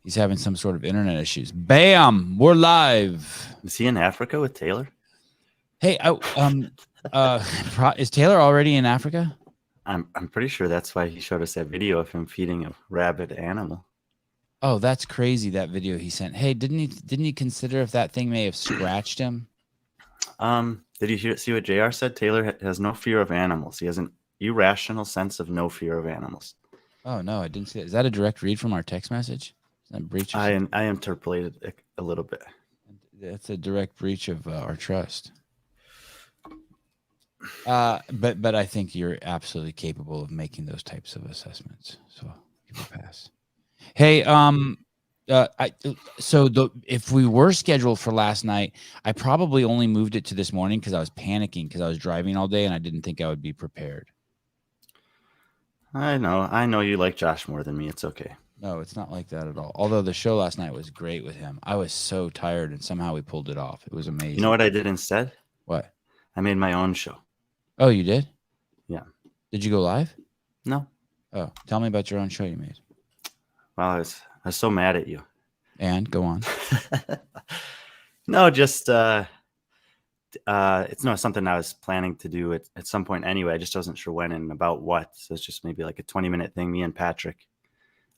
He's having some sort of internet issues. Bam! We're live. Is he in Africa with Taylor? Hey, is Taylor already in Africa? I'm pretty sure that's why he showed us that video of him feeding a rabid animal. Oh, that's crazy, that video he sent. Hey, didn't he consider if that thing may have scratched him? Did you see what JR said? Taylor has no fear of animals. He has an irrational sense of no fear of animals. Oh, no, I didn't see that. Is that a direct read from our text message? Is that a breach? I interpolated it a little bit. That's a direct breach of our trust. But I think you're absolutely capable of making those types of assessments. So give it a pass. Hey, if we were scheduled for last night, I probably only moved it to this morning because I was panicking because I was driving all day and I didn't think I would be prepared. I know you like Josh more than me. It's okay. No, it's not like that at all. Although the show last night was great with him. I was so tired and somehow we pulled it off. It was amazing. You know what I did instead? What? I made my own show. Oh, you did? Yeah. Did you go live? No. Oh, tell me about your own show you made. Well, I was so mad at you. And go on. No, just it's not something I was planning to do at some point anyway. I just wasn't sure when and about what. So it's just maybe like a 20-minute thing, me and Patrick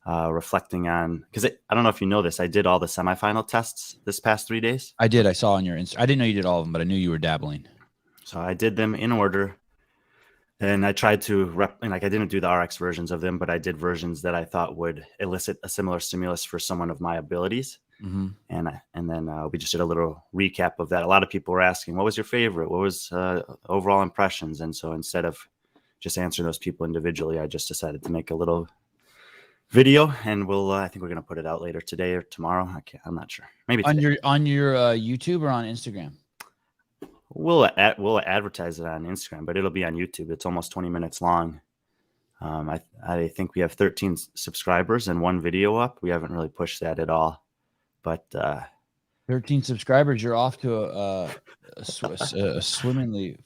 reflecting on, because I don't know if you know this, I did all the semifinal tests this past 3 days. I did. I saw on your Insta. I didn't know you did all of them, but I knew you were dabbling. So I did them in order, and I tried to I didn't do the RX versions of them, but I did versions that I thought would elicit a similar stimulus for someone of my abilities. Mm-hmm. And then we just did a little recap of that. A lot of people were asking, what was your favorite? What was overall impressions? And so instead of just answering those people individually, I just decided to make a little video, and I think we're going to put it out later today or tomorrow. I'm not sure. Maybe today. on your YouTube or on Instagram? We'll advertise it on Instagram, but it'll be on YouTube. It's almost 20 minutes long. I think we have 13 subscribers and one video up. We haven't really pushed that at all, but 13 subscribers. You're off to a swimmingly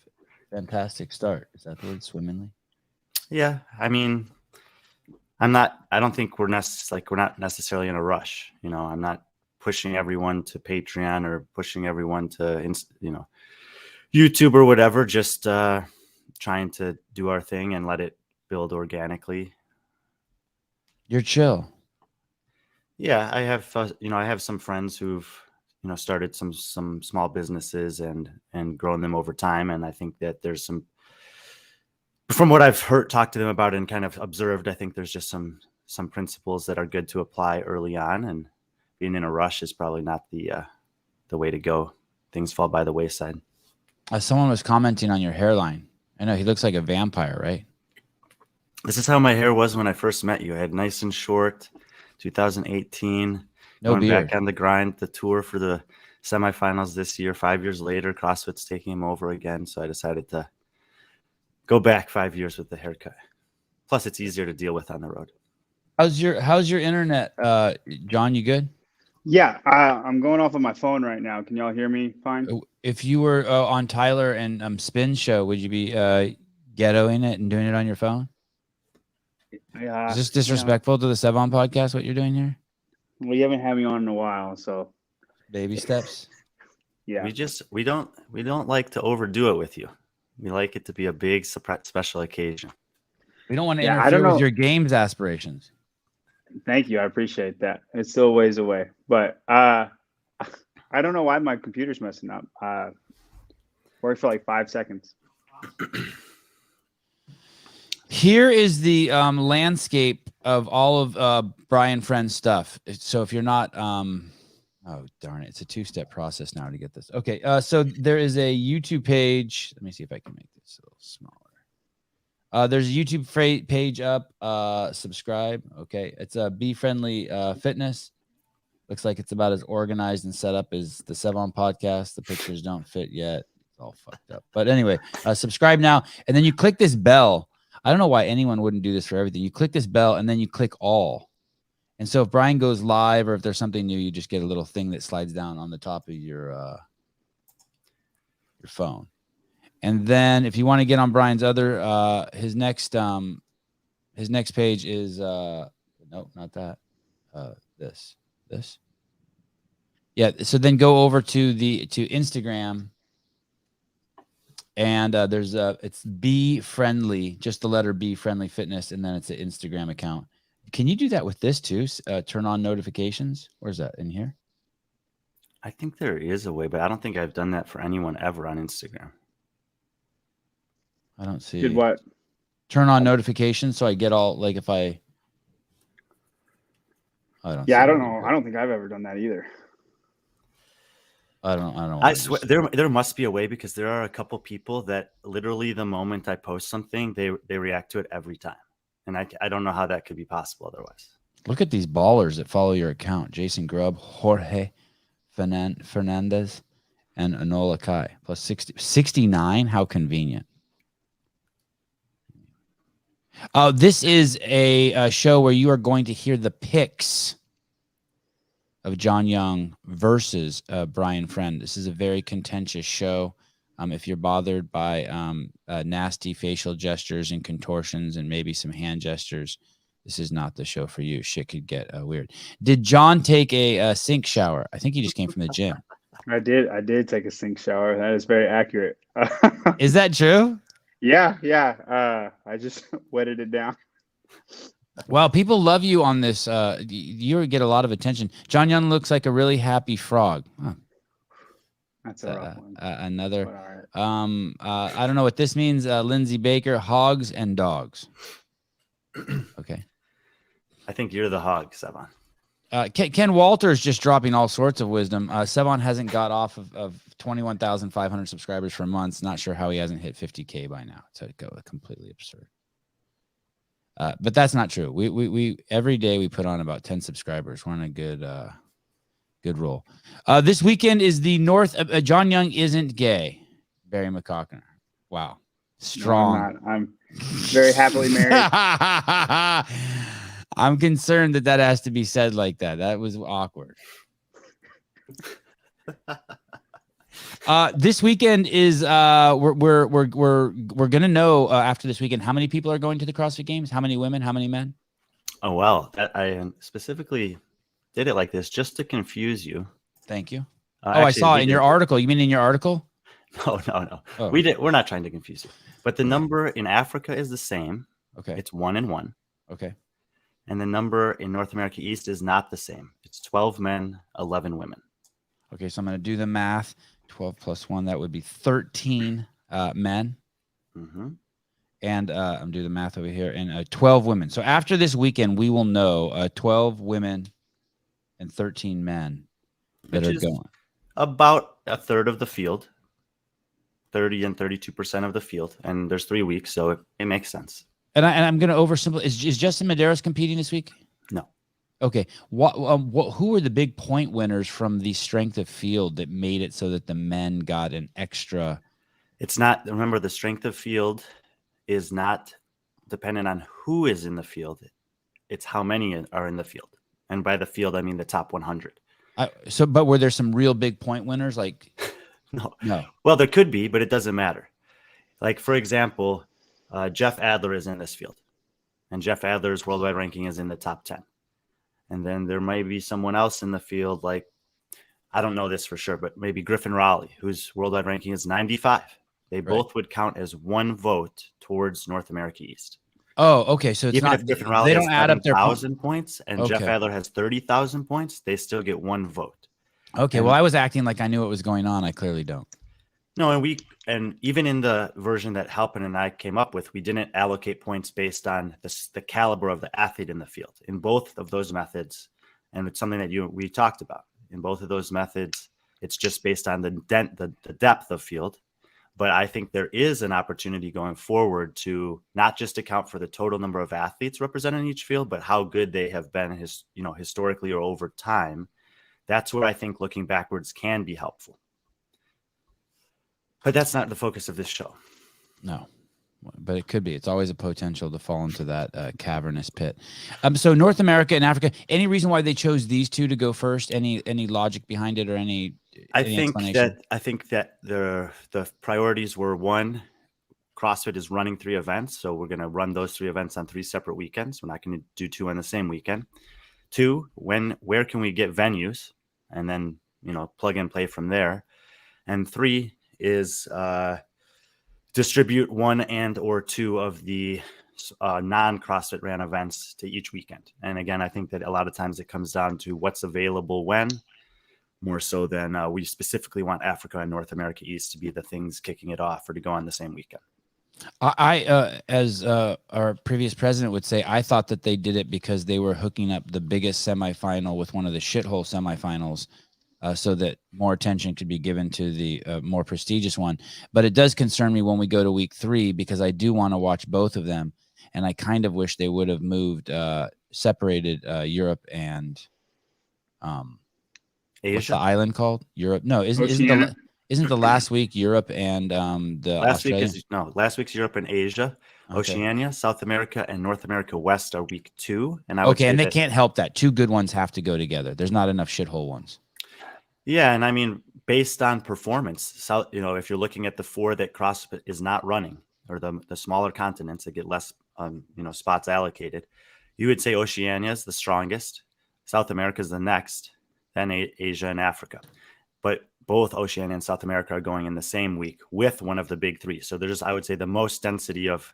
fantastic start. Is that the word, swimmingly? Yeah, I mean, I don't think we're not necessarily in a rush. You know, I'm not pushing everyone to Patreon or pushing everyone to, YouTube or whatever, just trying to do our thing and let it build organically. You're chill. Yeah, I have some friends who've, started some small businesses and grown them over time. And I think that there's from what I've talked to them about and kind of observed, I think there's just some principles that are good to apply early on, and being in a rush is probably not the way to go. Things fall by the wayside. Someone was commenting on your hairline. I know he looks like a vampire, right? This is how my hair was when I first met you. I had nice and short, 2018. No going beard. Back on the grind, the tour for the semifinals this year. 5 years later, CrossFit's taking him over again. So I decided to go back 5 years with the haircut. Plus, it's easier to deal with on the road. How's your internet, John? You good? Yeah, I'm going off of my phone right now. Can y'all hear me fine? If you were on Tyler and Spin's show, would you be ghettoing it and doing it on your phone? Yeah. Is this disrespectful to the Sevan Podcast, what you're doing here? Well, you haven't had me on in a while, so. Baby steps. Yeah. We don't like to overdo it with you. We like it to be a big special occasion. We don't want to interfere with your games aspirations. Thank you. I appreciate that. It's still a ways away, but I don't know why my computer's messing up. Worked for like 5 seconds. Here is the landscape of all of Brian Friend's stuff. So if you're not, oh darn it, it's a 2-step process now to get this. Okay, so there is a YouTube page. Let me see if I can make this a little smaller. There's a YouTube page up. Subscribe. Okay, it's a Be Friendly Fitness. Looks like it's about as organized and set up as the Sevan Podcast. The pictures don't fit yet. It's all fucked up. But anyway, subscribe now, and then you click this bell. I don't know why anyone wouldn't do this for everything. You click this bell, and then you click all. And so if Brian goes live or if there's something new, you just get a little thing that slides down on the top of your phone. And then if you want to get on Brian's other, his next page is, nope, not that, this. This. Yeah. So then go over to Instagram, and there's it's Be Friendly, just the letter B, Friendly Fitness, and then it's an Instagram account. Can you do that with this too? Turn on notifications. Where's that in here? I think there is a way, but I don't think I've done that for anyone ever on Instagram. I don't see. Did what? Turn on notifications so I get all, like, if I don't. Yeah, I don't know. I don't think I've ever done that either. I don't. I swear there must be a way, because there are a couple people that literally the moment I post something, they react to it every time, and I don't know how that could be possible otherwise. Look at these ballers that follow your account: Jason Grubb, Jorge Fernandez, and Enola Kai. Plus 69. How convenient. This is a show where you are going to hear the picks of John Young versus Brian Friend. This is a very contentious show. If you're bothered by nasty facial gestures and contortions and maybe some hand gestures, this is not the show for you. Shit could get weird. Did John take a sink shower? I think he just came from the gym. I did take a sink shower. That is very accurate. Is that true? Yeah. I just wetted it down. Well, people love you on this. You get a lot of attention. John Young looks like a really happy frog. Huh. That's a rough one. Another. I don't know what this means. Lindsay Baker, hogs and dogs. Okay. I think you're the hog, Sevan. Ken Walters just dropping all sorts of wisdom. Sevan hasn't got off of 21,500 subscribers for months. Not sure how he hasn't hit 50K by now. It's completely absurd. But that's not true. We every day we put on about 10 subscribers. We're on a good roll. This weekend is the John Young isn't gay. Barry McCockner. Wow. Strong. No, I'm not. I'm very happily married. I'm concerned that has to be said like that. That was awkward. This weekend is we're gonna know after this weekend how many people are going to the CrossFit Games, how many women, how many men. Oh well, I specifically did it like this just to confuse you. Thank you. I saw it in your article. You mean in your article? No. Oh. We're not trying to confuse you. But the number in Africa is the same. Okay. It's 1 and 1. Okay. And the number in North America East is not the same. It's 12 men, 11 women. Okay, so I'm going to do the math. 12 plus 1, that would be 13 men. Mm-hmm. And I'm doing the math over here. And 12 women. So after this weekend, we will know 12 women and 13 men that Which are is going. About a third of the field. 30 and 32% of the field. And there's 3 weeks, so it makes sense. And I'm going to oversimplify. Is Justin Medeiros competing this week? No. Okay. Who were the big point winners from the strength of field that made it so that the men got an extra? It's not. Remember, the strength of field is not dependent on who is in the field. It's how many are in the field. And by the field, I mean the top 100. But were there some real big point winners? Like, no. Well, there could be, but it doesn't matter. Like, for example, Jeff Adler is in this field, and Jeff Adler's worldwide ranking is in the top 10. And then there might be someone else in the field, like, I don't know this for sure, but maybe Griffin Raleigh, whose worldwide ranking is 95. They both would count as one vote towards North America East. Oh, okay. So it's even not. If Griffin Raleigh they don't add up their 1,000 points, and Jeff Adler has 30,000 points. They still get one vote. Okay. Well, I was acting like I knew what was going on. I clearly don't. No, and even in the version that Halpin and I came up with, we didn't allocate points based on the caliber of the athlete in the field. In both of those methods, and it's something that we talked about. In both of those methods, it's just based on the depth of field. But I think there is an opportunity going forward to not just account for the total number of athletes represented in each field, but how good they have been, historically or over time. That's where I think looking backwards can be helpful. But that's not the focus of this show. No, but it could be. It's always a potential to fall into that cavernous pit. So North America and Africa, any reason why they chose these two to go first? Any logic behind it, or any explanation? I think that the priorities were: one, CrossFit is running 3 events, so we're going to run those 3 events on 3 separate weekends. We're not going to do 2 on the same weekend. 2, where can we get venues, and then, plug and play from there. And 3 is distribute 1 and or 2 of the non-CrossFit ran events to each weekend. And again, I think that a lot of times it comes down to what's available when, more so than we specifically want Africa and North America East to be the things kicking it off or to go on the same weekend. As our previous president would say, I thought that they did it because they were hooking up the biggest semifinal with one of the shithole semifinals, so that more attention could be given to the more prestigious one. But it does concern me when we go to week 3, because I do want to watch both of them. And I kind of wish they would have separated Europe and Asia. What's the island called? Europe? No, isn't the last week Europe and the Australia? Last week's Europe and Asia. Okay. Oceania, South America, and North America West are week 2. And they can't help that. 2 good ones have to go together. There's not enough shithole ones. Yeah, and I mean, based on performance, if you're looking at the 4 that CrossFit is not running, or the smaller continents that get less, spots allocated, you would say Oceania is the strongest, South America is the next, then Asia and Africa. But both Oceania and South America are going in the same week with one of the big 3. So there's, I would say, the most density of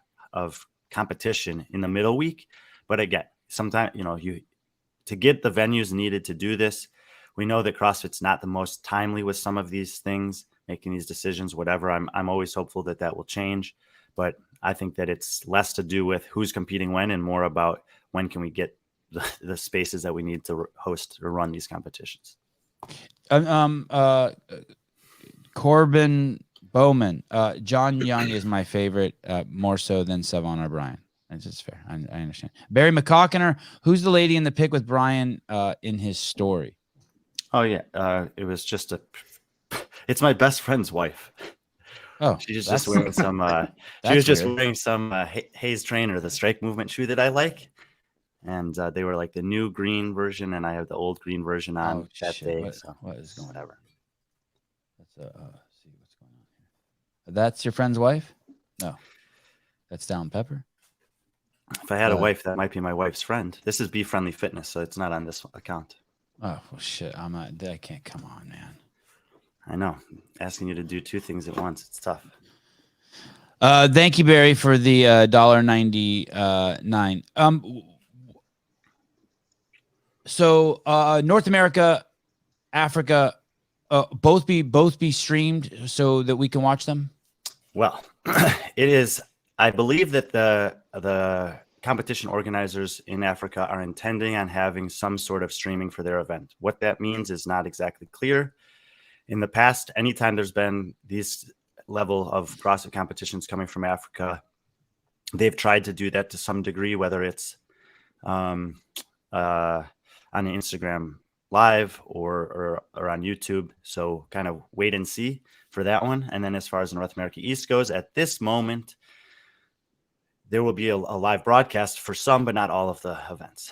competition in the middle week. But again, sometimes, to get the venues needed to do this, we know that CrossFit's not the most timely with some of these things, making these decisions, whatever. I'm always hopeful that will change, but I think that it's less to do with who's competing when and more about when can we get the spaces that we need to host or run these competitions. Corbin Bowman, John Young is my favorite, more so than Sevan or Brian. It's just fair. I understand. Barry McCockiner, who's the lady in the pic with Brian in his story? Oh yeah, it was just it's my best friend's wife. Oh, she's just wearing some. She was just wearing some Hayes Trainer, the Strike Movement shoe that I like, and they were like the new green version, and I have the old green version on that day. What is going on? Whatever. Let's see what's going on here. That's your friend's wife? No, that's Down Pepper. If I had a wife, that might be my wife's friend. This is Be Friendly Fitness, so it's not on this account. Oh, well, shit. I can't. Come on, man. I know. Asking you to do 2 things at once. It's tough. Thank you, Barry, for the $1.99. So North America, Africa, both be streamed so that we can watch them? Well, it is. I believe that the competition organizers in Africa are intending on having some sort of streaming for their event. What that means is not exactly clear. In the past, anytime there's been these level of CrossFit competitions coming from Africa, they've tried to do that to some degree, whether it's on Instagram Live or on YouTube. So kind of wait and see for that one. And then as far as North America East goes, at this moment, there will be a live broadcast for some, but not all of the events.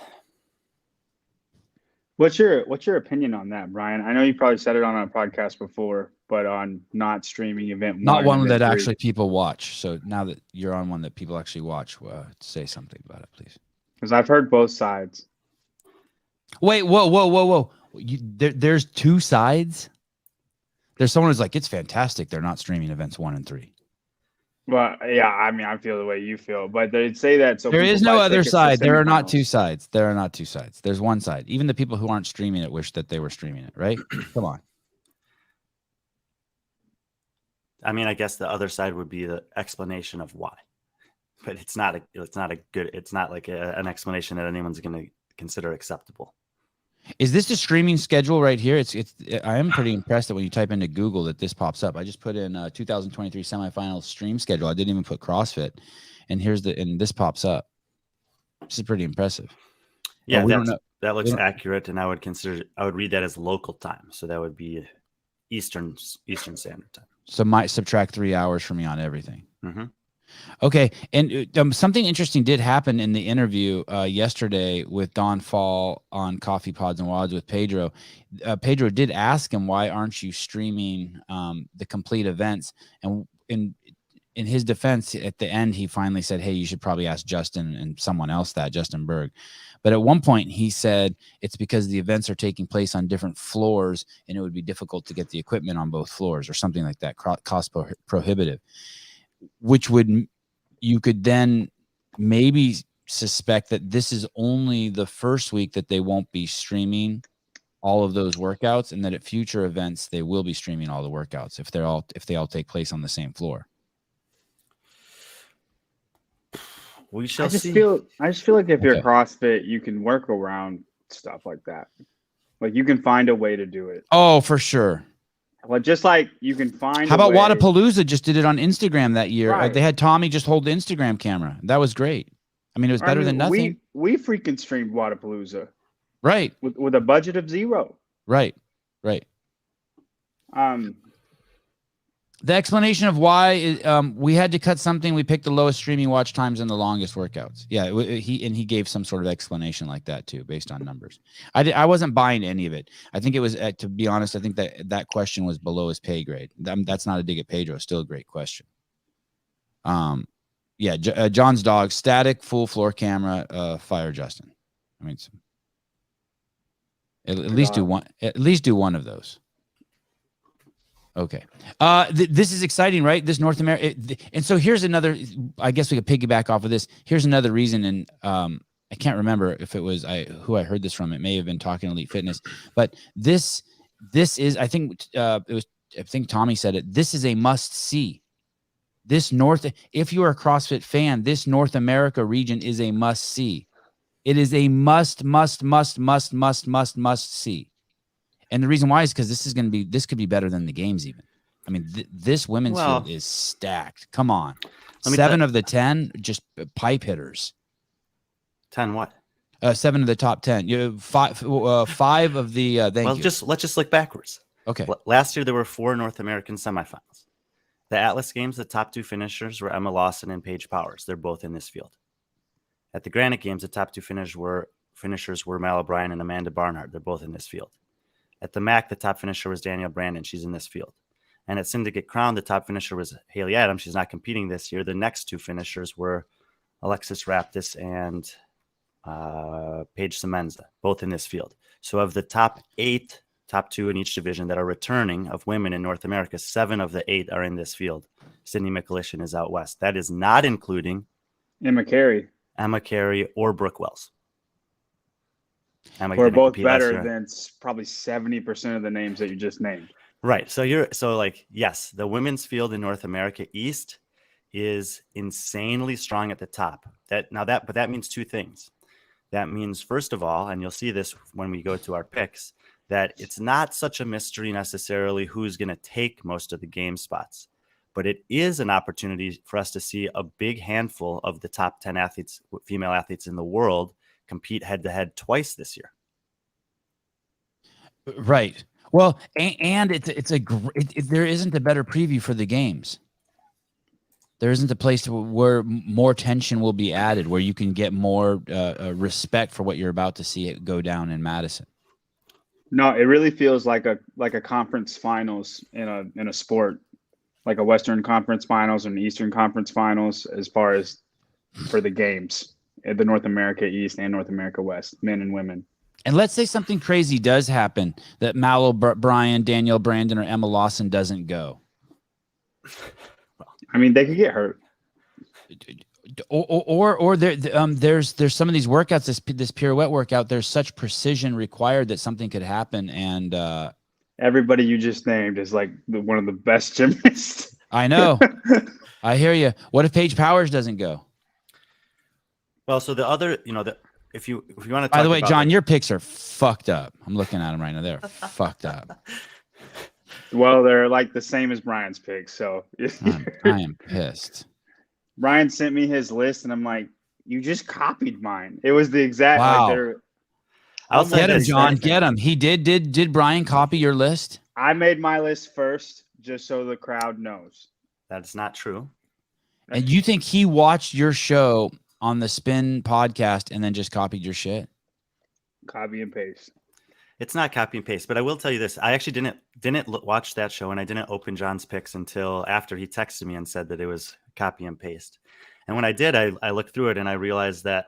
What's your opinion on that, Brian? I know you probably said it on a podcast before, but on not streaming event 1, not one that 3. actually people watch. So now that you're on one that people actually watch, say something about it, please. Because I've heard both sides. Wait, whoa! There's 2 sides. There's someone who's like, it's fantastic. They're not streaming events 1 and 3. Well, yeah, I mean, I feel the way you feel, but they'd say that. So there is no other side. There are not 2 sides. There are not 2 sides. There's one side. Even the people who aren't streaming it wish that they were streaming it, right? Come on. I mean, I guess the other side would be the explanation of why, but it's not like an explanation that anyone's going to consider acceptable. Is this the streaming schedule right here? I am pretty impressed that when you type into Google that this pops up. I just put in 2023 semifinals stream schedule. I didn't even put CrossFit, and this pops up. This is pretty impressive. Yeah, that looks accurate, and I would read that as local time. So that would be Eastern Standard Time. So might subtract 3 hours for me on everything. Mm-hmm. Okay, and something interesting did happen in the interview yesterday with Don Fall on Coffee Pods and Wads with Pedro. Pedro did ask him, why aren't you streaming the complete events? And in his defense, at the end, he finally said, hey, you should probably ask Justin and someone else that, Justin Berg. But at one point he said it's because the events are taking place on different floors and it would be difficult to get the equipment on both floors or something like that, cost prohibitive, which you could then maybe suspect that this is only the first week that they won't be streaming all of those workouts, and that at future events they will be streaming all the workouts if they all take place on the same floor. We shall see. I just feel like if you're CrossFit, you can work around stuff like that. Like you can find a way to do it. Oh, for sure. Well, just like you can find. How about Wadapalooza just did it on Instagram that year? Right. They had Tommy just hold the Instagram camera. That was great. I mean, it was better than nothing. We freaking streamed Wadapalooza. Right. With a budget of $0. Right. The explanation of why is, we had to cut something. We picked the lowest streaming watch times and the longest workouts. Yeah, he gave some sort of explanation like that too, based on numbers. I wasn't buying any of it. I think it was, to be honest, I think that question was below his pay grade. That's not a dig at Pedro. Still a great question. Yeah, John's dog, static, full floor camera, fire Justin. I mean, at least do one. At least do one of those. Okay. This is exciting, right? This North America. And so here's another, I guess we could piggyback off of this. Here's another reason. And I can't remember if it was who I heard this from. It may have been Talking Elite Fitness, but this is, I think I think Tommy said it. This is a must see. If you are a CrossFit fan, this North America region is a must see. It is a must see. And the reason why is because this could be better than the games even. I mean, this women's field is stacked. Come on. 7 of the 10, just pipe hitters. 10 what? 7 of the top 10. You have 5 of the, let's just look backwards. Okay. Last year, there were 4 North American semifinals. The Atlas Games, the top 2 finishers were Emma Lawson and Paige Powers. They're both in this field. At the Granite Games, the top 2 finishers were Mal O'Brien and Amanda Barnhart. They're both in this field. At the MAC, the top finisher was Danielle Brandon. She's in this field. And at Syndicate Crown, the top finisher was Haley Adams. She's not competing this year. The next 2 finishers were Alexis Raptis and Paige Semenza, both in this field. So of the top 8, top 2 in each division that are returning of women in North America, 7 of the 8 are in this field. Sydney McAlishan is out west. That is not including Emma Carey, or Brooke Wells. We're both better than probably 70% of the names that you just named. Right. So yes, the women's field in North America East is insanely strong at the top. But that means 2 things. That means, first of all, and you'll see this when we go to our picks, that it's not such a mystery necessarily who's going to take most of the game spots, but it is an opportunity for us to see a big handful of the top 10 athletes, female athletes in the world, compete head to head twice this year. Right. Well, and there isn't a better preview for the games. There isn't a place where more tension will be added, where you can get more respect for what you're about to see it go down in Madison. No, it really feels like a conference finals in a sport, like a Western Conference Finals and Eastern Conference Finals, as far as for the games. The North America East and North America West, men and women. And let's say something crazy does happen, that Mal O'Brien, Danielle Brandon, or Emma Lawson doesn't go. I mean, they could get hurt. Or there's some of these workouts, this pirouette workout, there's such precision required that something could happen. And everybody you just named is like one of the best gymnasts. I know. I hear you. What if Paige Powers doesn't go? Well, so the other, if you want to talk by the way, about, John, your picks are fucked up. I'm looking at them right now. They're fucked up. Well, they're like the same as Brian's picks. So I am pissed. Brian sent me his list and I'm like, you just copied mine. It was the exact. Wow. I'll get him, John. Get him. He did Brian copy your list? I made my list first just so the crowd knows. That's not true. And you think he watched your show on the Spin podcast and then just copied your shit? Copy and paste. It's not copy and paste, but I will tell you this. I actually didn't watch that show, and I didn't open John's picks until after he texted me and said that it was copy and paste. And when I did, I looked through it and I realized that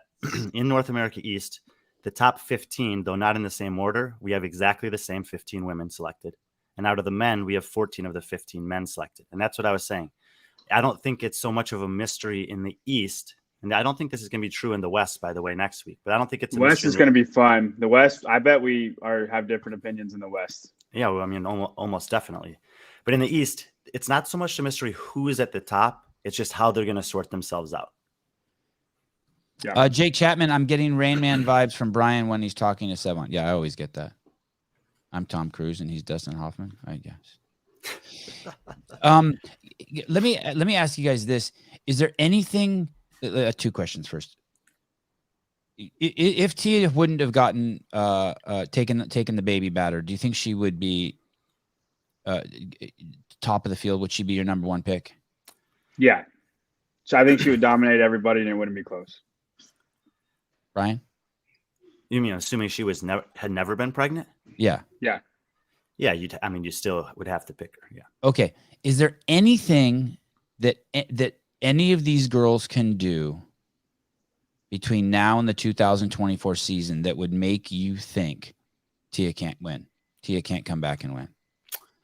in North America East, the top 15, though not in the same order, we have exactly the same 15 women selected. And out of the men, we have 14 of the 15 men selected. And that's what I was saying. I don't think it's so much of a mystery in the East. And I don't think this is going to be true in the West, by the way, next week. But I don't think it's a West mystery. is going to be fun. The West, I bet we have different opinions in the West. Yeah, well, I mean, almost definitely. But in the East, it's not so much the mystery who is at the top. It's just how they're going to sort themselves out. Yeah. Jake Chapman, I'm getting Rain Man vibes from Brian when he's talking to Sevan. Yeah, I always get that. I'm Tom Cruise and he's Dustin Hoffman, I guess. Let me ask you guys this. Is there anything, 2 questions first. If Tia wouldn't have gotten taken the baby batter, do you think she would be top of the field? Would she be your number 1 pick? Yeah. So I think she would dominate everybody and it wouldn't be close. Brian? You mean assuming she had never been pregnant? Yeah. Yeah. Yeah, you still would have to pick her. Yeah. Okay. Is there anything that any of these girls can do between now and the 2024 season that would make you think Tia can't win? Tia can't come back and win?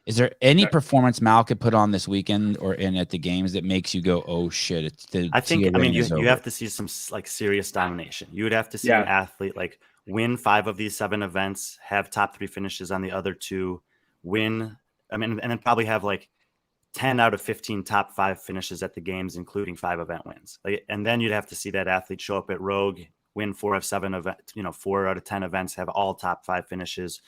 Is there any performance Mal could put on this weekend or at the games that makes you go, oh shit, it's the I think, Tia I mean, reign is you over? have to see some like serious domination. You would have to see an athlete like win 5 of these 7 events, have top 3 finishes on the other 2, win. I mean, and then probably have like 10 out of 15 top 5 finishes at the games, including 5 event wins. And then you'd have to see that athlete show up at Rogue, win 4 of 7 events, 4 out of 10 events, have all top 5 finishes,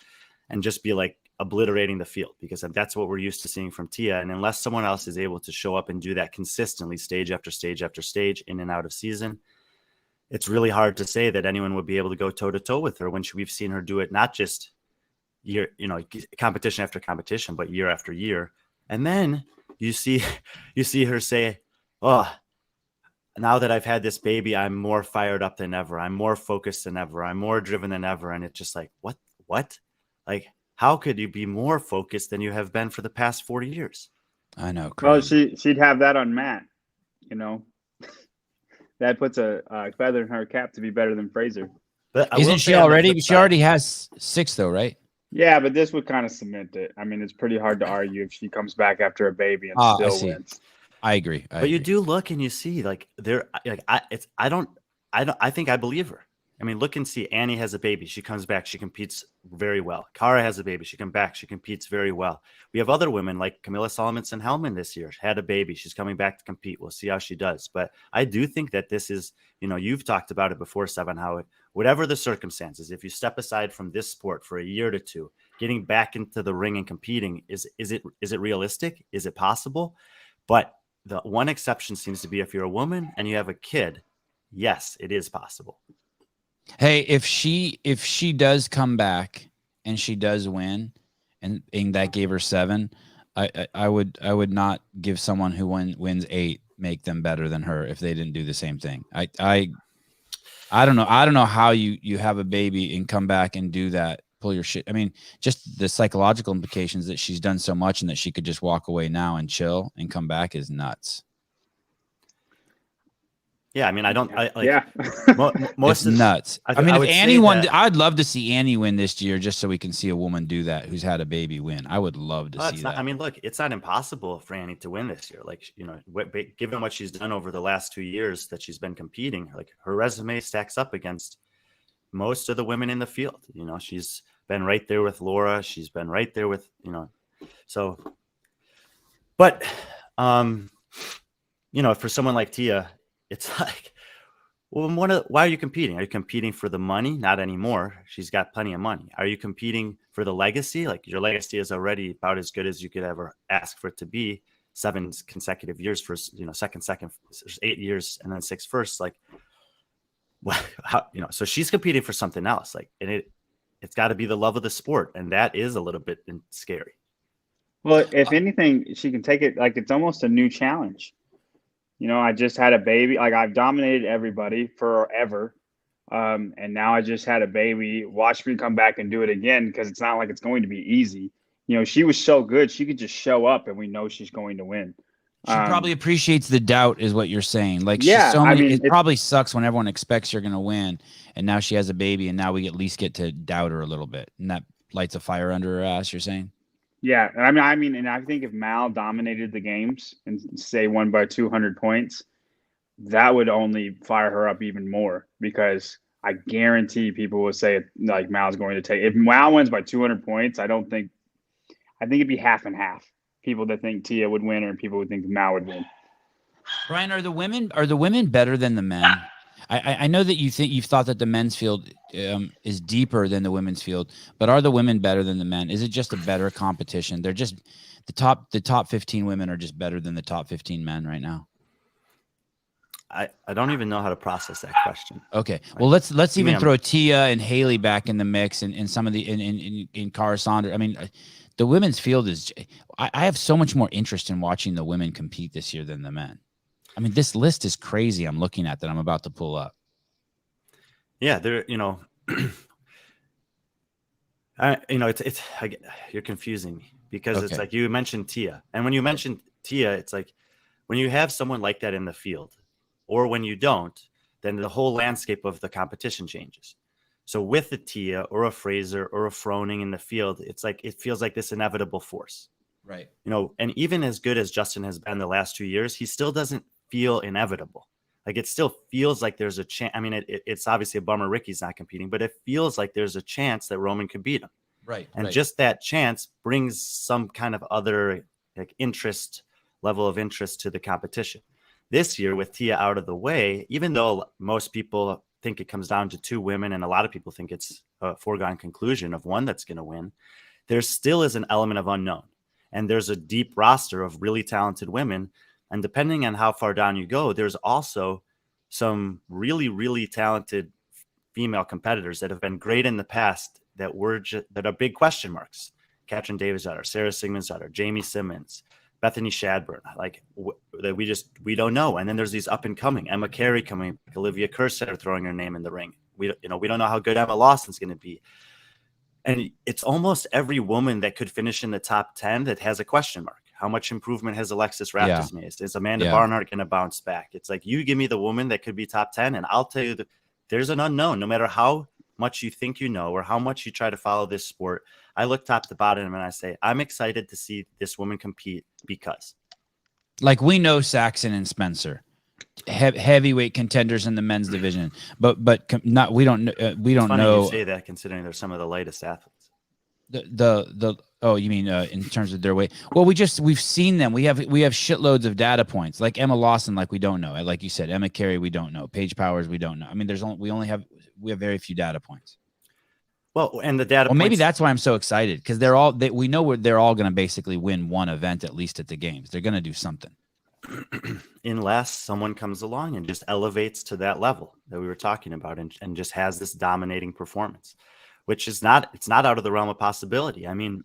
and just be like obliterating the field, because that's what we're used to seeing from Tia. And unless someone else is able to show up and do that consistently, stage after stage after stage, in and out of season, it's really hard to say that anyone would be able to go toe to toe with her when we've seen her do it, not just year, competition after competition, but year after year. And then you see her say, oh, now that I've had this baby, I'm more fired up than ever. I'm more focused than ever. I'm more driven than ever. And it's just like, what? Like, how could you be more focused than you have been for the past 40 years? I know. Well, she'd have that on Matt, that puts a feather in her cap to be better than Fraser. But isn't she already? She already has 6 though, right? Yeah, but this would kind of cement it. I mean, it's pretty hard to argue if she comes back after a baby and still wins. I agree. You do look and you see like I think I believe her. I mean, look and see. Annie has a baby. She comes back. She competes very well. Cara has a baby. She comes back. She competes very well. We have other women like Camilla Solomon-Hellman this year. Had a baby. She's coming back to compete. We'll see how she does. But I do think that this is, you've talked about it before, Sevan, how whatever the circumstances, if you step aside from this sport for a year to 2, getting back into the ring and competing, is it realistic? Is it possible? But the one exception seems to be if you're a woman and you have a kid, yes, it is possible. Hey, if she does come back and she does win, and that gave her 7, I would not give someone who wins 8 make them better than her if they didn't do the same thing. I don't know. I don't know how you have a baby and come back and do that, pull your shit. I mean, just the psychological implications that she's done so much and that she could just walk away now and chill and come back is nuts. Yeah, I mean, Most it's nuts. I mean, if Annie won, I'd love to see Annie win this year, just so we can see a woman do that who's had a baby win. I would love to see that. I mean, look, it's not impossible for Annie to win this year. Like, given what she's done over the last 2 years that she's been competing, like her resume stacks up against most of the women in the field. She's been right there with Laura. She's been right there with, so. But, for someone like Tia, it's like, well, why are you competing? Are you competing for the money? Not anymore. She's got plenty of money. Are you competing for the legacy? Like, your legacy is already about as good as you could ever ask for it to be. 7 consecutive years for, second, 8 years, and then 6 firsts. Like, well, so she's competing for something else. Like, and it's got to be the love of the sport. And that is a little bit scary. Well, if anything, she can take it like it's almost a new challenge. I just had a baby. Like, I've dominated everybody forever. And now I just had a baby. Watch me come back and do it again, because it's not like it's going to be easy. She was so good. She could just show up and we know she's going to win. She probably appreciates the doubt, is what you're saying. Like, yeah, she's so many. I mean, It probably sucks when everyone expects you're gonna win, and now she has a baby, and now we at least get to doubt her a little bit, and that lights a fire under her ass. You're saying? yeah, and I mean, and I think if Mal dominated the games and say won by 200 points, that would only fire her up even more, because I guarantee people will say like Mal's going to take. If Mal wins by 200 points, I think it'd be half and half. People that think Tia would win, or people would think Mal would win. Brian, are the women better than the men? I know that you've thought that the men's field is deeper than the women's field, but are the women better than the men? Is it just a better competition? They're just the top 15 women are just better than the top 15 men right now. I don't even know how to process that question. Okay, well, let's even throw Tia and Haley back in the mix, and some of the in Cara Saunders. I mean, the women's field is. I have so much more interest in watching the women compete this year than the men. I mean, this list is crazy. I'm looking at that I'm about to pull up. Yeah, there. You're confusing me, because It's like you mentioned Tia, and when you mentioned Tia, it's like when you have someone like that in the field, or when you don't, then the whole landscape of the competition changes. So with a Tia or a Fraser or a Froning in the field, it's like it feels like this inevitable force. Right. And even as good as Justin has been the last 2 years, he still doesn't feel inevitable. Like, it still feels like there's a chance. I mean, it's obviously a bummer Ricky's not competing, but it feels like there's a chance that Roman could beat him. Right. And just that chance brings some kind of other level of interest to the competition. This year, with Tia out of the way, even though most people think it comes down to 2 women, and a lot of people think it's a foregone conclusion of one that's going to win, there still is an element of unknown. And there's a deep roster of really talented women. And depending on how far down you go, there's also some really, really talented female competitors that have been great in the past that are big question marks. Katrin Davidsdottir, Sarah Sigmundsdottir, Jamie Simmons, Bethany Shadburn, that we don't know. And then there's these up and coming, Emma Carey coming back, Olivia Kerstetter throwing her name in the ring. We don't know how good Emma Lawson's going to be. And it's almost every woman that could finish in the top 10 that has a question mark. How much improvement has Alexis Raptis made? Is Amanda Barnhart going to bounce back? It's like, you give me the woman that could be top 10, and I'll tell you that there's an unknown. No matter how much you think you know, or how much you try to follow this sport, I look top to bottom and I say, I'm excited to see this woman compete, because. Like, we know Saxon and Spencer, heavyweight contenders in the men's division, but not. We don't know. You say that, considering they're some of the lightest athletes. Oh, you mean in terms of their weight? Well, we've seen them. We have shitloads of data points. Like Emma Lawson, like, we don't know. Like you said, Emma Carey, we don't know. Paige Powers, we don't know. I mean, we have very few data points. Well, and the data. Well, maybe that's why I'm so excited, because we know they're all going to basically win one event at least at the games. They're going to do something. Unless someone comes along and just elevates to that level that we were talking about, and just has this dominating performance, which is it's not out of the realm of possibility. I mean,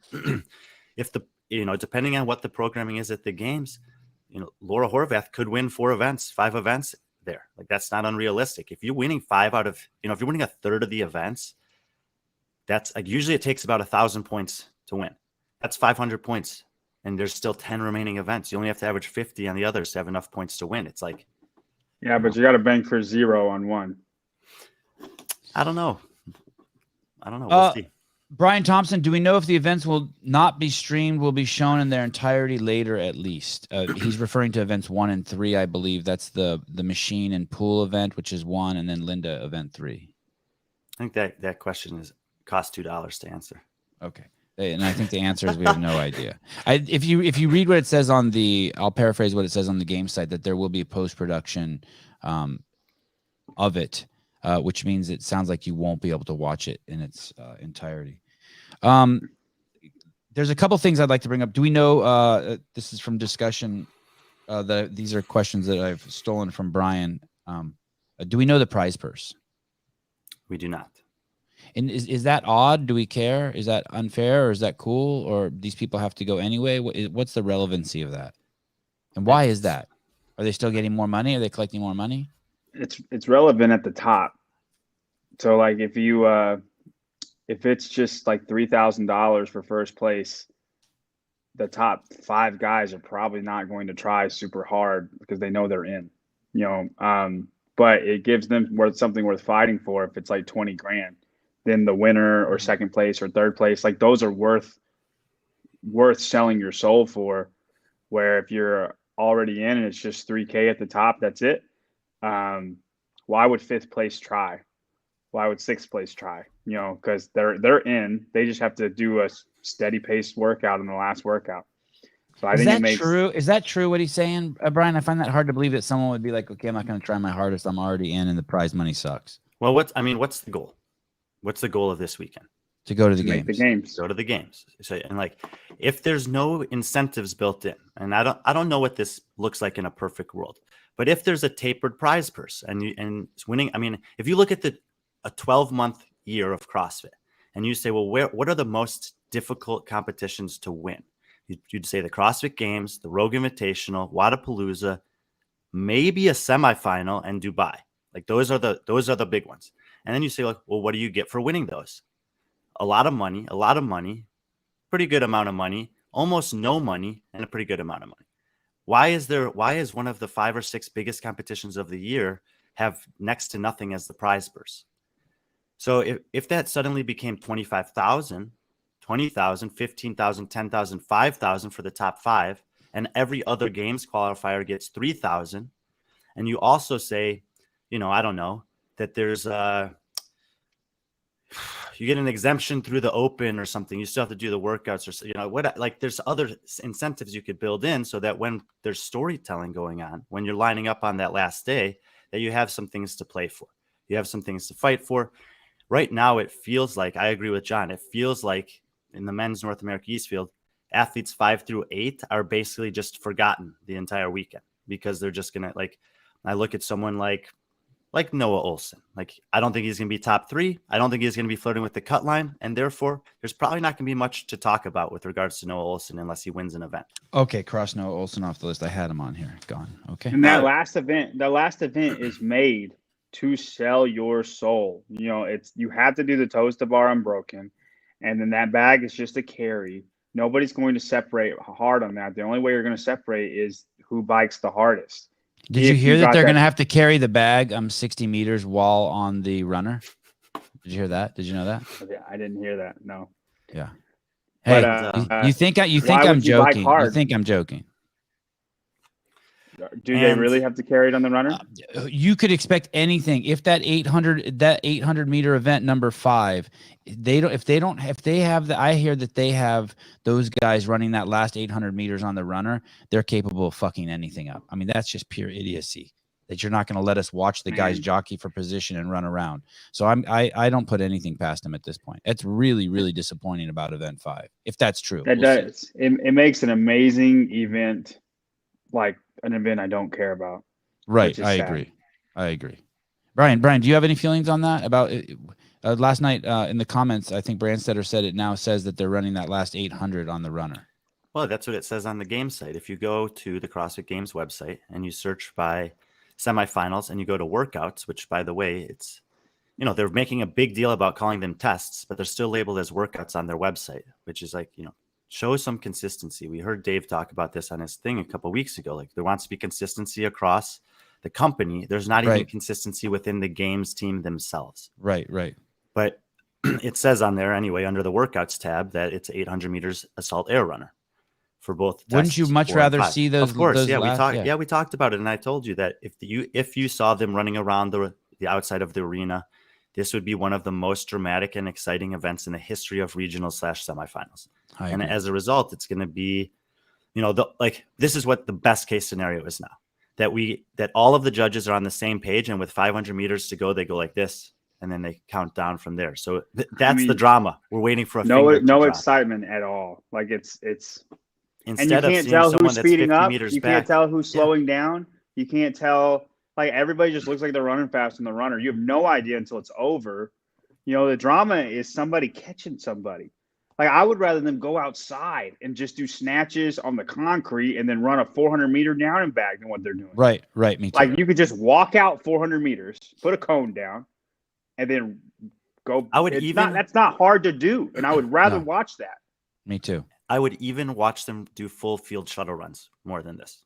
if depending on what the programming is at the games, Laura Horvath could win 5 events there. Like, that's not unrealistic. If you're winning 5 out of, if you're winning a third of the events, that's like, usually it takes about 1,000 points to win. That's 500 points. And there's still 10 remaining events. You only have to average 50 on the others to have enough points to win. It's like, yeah, but you got to bank for 0 on one. I don't know. We'll see. Brian Thompson, do we know if the events will not be streamed, will be shown in their entirety later at least? He's referring to events 1 and 3, I believe. That's the machine and pool event, which is 1, and then Linda event 3. I think that question costs $2 to answer. Okay. And I think the answer is we have no idea. If you read what it says on I'll paraphrase what it says on the game site, that there will be a post-production of it, which means it sounds like you won't be able to watch it in its entirety. There's a couple things I'd like to bring up. Do we know, this is from discussion, these are questions that I've stolen from Brian. Do we know the prize purse? We do not. And is that odd? Do we care? Is that unfair, or is that cool? Or these people have to go anyway? What's the relevancy of that? And why is that? Are they still getting more money? Are they collecting more money? It's relevant at the top. So, like, if it's just like $3,000 for first place, the top 5 guys are probably not going to try super hard because they know they're in, but it gives them something worth fighting for. If it's like 20 grand, then the winner or second place or third place, like those are worth selling your soul for. Where if you're already in and it's just 3K at the top, that's it. Why would 5th place try? Why would 6th place try? Because they're in. They just have to do a steady paced workout in the last workout. So I think it makes true. Is that true what he's saying, Brian? I find that hard to believe that someone would be like, okay, I'm not going to try my hardest. I'm already in, and the prize money sucks. Well, what's the goal? What's the goal of this weekend? To go to the to make games. the games. Go to the games. So, and like, if there's no incentives built in, and I don't know what this looks like in a perfect world, but if there's a tapered prize purse and it's winning, I mean, if you look at a 12-month year of CrossFit and you say, well, what are the most difficult competitions to win? You'd say the CrossFit Games, the Rogue Invitational, Wadapalooza, maybe a semifinal, and Dubai. Like those are the big ones. And then you say, like, well, what do you get for winning those? A lot of money, pretty good amount of money, almost no money, and a pretty good amount of money. Why is one of the 5 or 6 biggest competitions of the year have next to nothing as the prize purse? So if that suddenly became 25,000, 20,000, 15,000, 10,000, 5,000 for the top 5, and every other games qualifier gets 3,000, and you also say, I don't know, that there's you get an exemption through the open or something. You still have to do the workouts or, there's other incentives you could build in so that when there's storytelling going on, when you're lining up on that last day, that you have some things to play for. You have some things to fight for. Right now, it feels like, I agree with John, it feels like in the men's North America East field, athletes 5 through 8 are basically just forgotten the entire weekend because they're just going to, I look at someone like Noah Olson. I don't think he's going to be top 3. I don't think he's going to be flirting with the cut line. And therefore, there's probably not going to be much to talk about with regards to Noah Olson unless he wins an event. Okay, cross Noah Olson off the list. I had him on here. Gone. Okay. And that last event is made to sell your soul. You have to do the toes to bar unbroken. And then that bag is just a carry. Nobody's going to separate hard on that. The only way you're going to separate is who bikes the hardest. Did you hear that they're going to have to carry the bag 60 meters while on the runner? Did you hear that? Did you know that? Yeah, I didn't hear that. No. Yeah. Hey, but, you think I'm joking? You think I'm joking? Do they really have to carry it on the runner? You could expect anything. If that 800 meter event number 5, I hear that they have those guys running that last 800 meters on the runner. They're capable of fucking anything up. I mean, that's just pure idiocy that you're not going to let us watch the guys jockey for position and run around. So I don't put anything past them at this point. It's really, really disappointing about event 5. If that's true. It does. It makes an amazing event, like an event I don't care about. Right. I agree. Brian, do you have any feelings on that about it? Last night in the comments, I think Brandstetter said it now says that they're running that last 800 on the runner. Well, that's what it says on the game site. If you go to the CrossFit Games website and you search by semifinals and you go to workouts, which by the way, it's, they're making a big deal about calling them tests, but they're still labeled as workouts on their website, which is show some consistency. We heard Dave talk about this on his thing a couple of weeks ago. There wants to be consistency across the company. There's not even consistency within the games team themselves. Right. But it says on there anyway, under the workouts tab, that it's 800 meters assault air runner for both. Wouldn't you much rather see those? Of course. Those we talked about it. And I told you that if you saw them running around the outside of the arena, this would be one of the most dramatic and exciting events in the history of regional/semifinals. And as a result, it's going to be, this is what the best case scenario is now, that all of the judges are on the same page, and with 500 meters to go, they go like this, and then they count down from there. So that's the drama. We're waiting for no excitement at all. It's instead and you can't tell who's speeding up. You can't tell who's slowing down. You can't tell. Everybody just looks like they're running fast in the runner. You have no idea until it's over. The drama is somebody catching somebody. I would rather them go outside and just do snatches on the concrete and then run a 400 meter down and back than what they're doing. Right. Me too. You could just walk out 400 meters, put a cone down, and then go. That's not hard to do, and I would rather watch that. Me too. I would even watch them do full field shuttle runs more than this.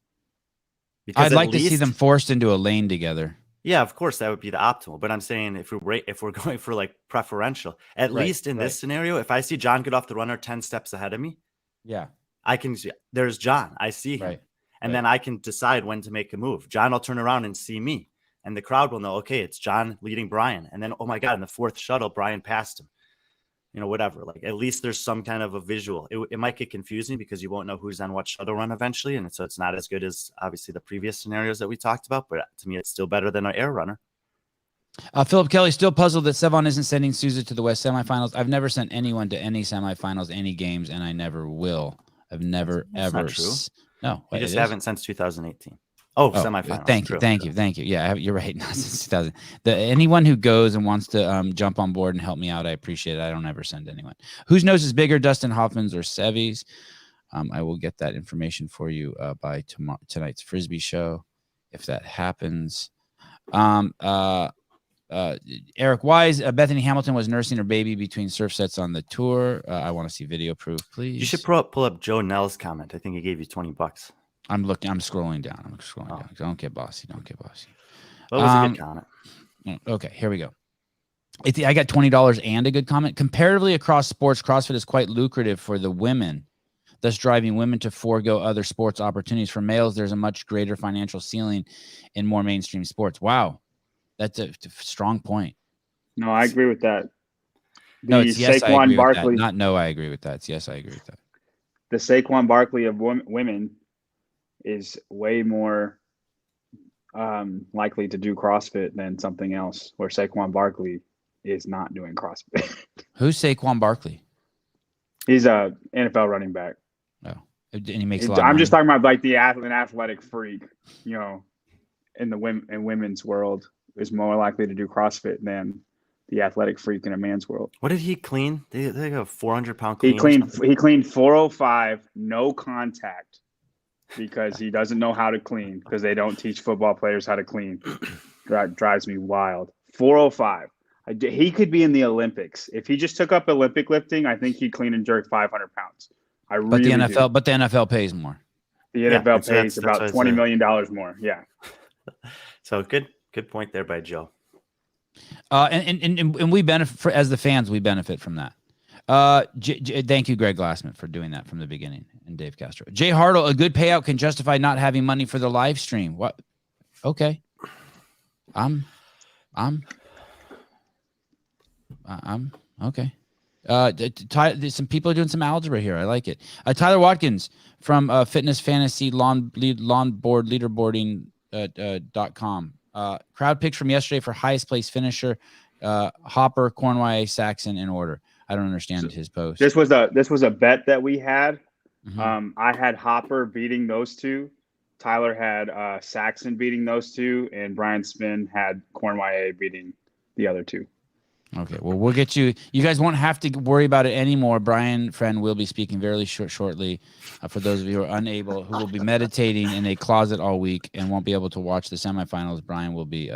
Because I'd like to see them forced into a lane together. Yeah, of course, that would be the optimal. But I'm saying if we're going for like preferential, at least in this scenario, if I see John get off the runner 10 steps ahead of me, I can see there's John. I see him. And then I can decide when to make a move. John will turn around and see me. And the crowd will know, okay, it's John leading Brian. And then, oh my God, in the fourth shuttle, Brian passed him. You know, whatever. Like, at least there's some kind of a visual. It might get confusing because you won't know who's on what shuttle run eventually. And so it's not as good as obviously the previous scenarios that we talked about. But to me, it's still better than an air runner. Philip Kelly still puzzled that Sevan isn't sending Souza to the West semifinals. I've never sent anyone to any semifinals, any games, and I never will. I've never, That's ever. Not true. No, you just haven't since 2018. Oh, semifinals. Thank you. Yeah, you're right. Not since 2000. Anyone who goes and wants to jump on board and help me out, I appreciate it. I don't ever send anyone. Whose nose is bigger, Dustin Hoffman's or Sevy's? I will get that information for you by tonight's Frisbee show, if that happens. Eric Wise, Bethany Hamilton was nursing her baby between surf sets on the tour. I want to see video proof, please. You should pull up Joe Nell's comment. I think he gave you $20. I'm scrolling down. Down. Don't get bossy. Well, it was a good comment. Okay, here we go. I got $20 and a good comment. Comparatively across sports, CrossFit is quite lucrative for the women, thus driving women to forego other sports opportunities. For males, there's a much greater financial ceiling in more mainstream sports. Wow. That's a strong point. No, I agree with that. No, it's yes, I agree with that. Not no, I agree with that. It's yes, I agree with that. The Saquon Barkley of women is way more likely to do CrossFit than something else, where Saquon Barkley is not doing CrossFit. Who's Saquon Barkley? He's a NFL running back. Oh, and he makes a lot. I'm just talking about like an athletic freak, you know, in women's world is more likely to do CrossFit than the athletic freak in a man's world. What did he clean? They have a 400-pound clean. He cleaned 405, no contact, because he doesn't know how to clean, because they don't teach football players how to clean. That drives me wild. 405. He could be in the Olympics. If he just took up Olympic lifting, I think he'd clean and jerk 500 pounds. But the NFL pays more. The NFL pays about $20 million more. Yeah. So good point there by Joe. And we benefit as the fans. We benefit from that. Thank you, Greg Glassman, for doing that from the beginning, and Dave Castro. Jay Hartle, a good payout can justify not having money for the live stream. What? Okay. I'm okay. Some people are doing some algebra here. I like it. Tyler Watkins from Fitness Fantasy Lawnboard Leaderboarding.com. Crowd picks from yesterday for highest place finisher, Hopper, Cornway, Saxon in order. I don't understand his post. This was a bet that we had. Mm-hmm. I had Hopper beating those two. Tyler had Saxon beating those two, and Brian Spin had Cornway beating the other two. Okay, well, we'll get you. You guys won't have to worry about it anymore. Brian Friend will be speaking very shortly. For those of you who are unable, who will be meditating in a closet all week and won't be able to watch the semifinals, Brian will be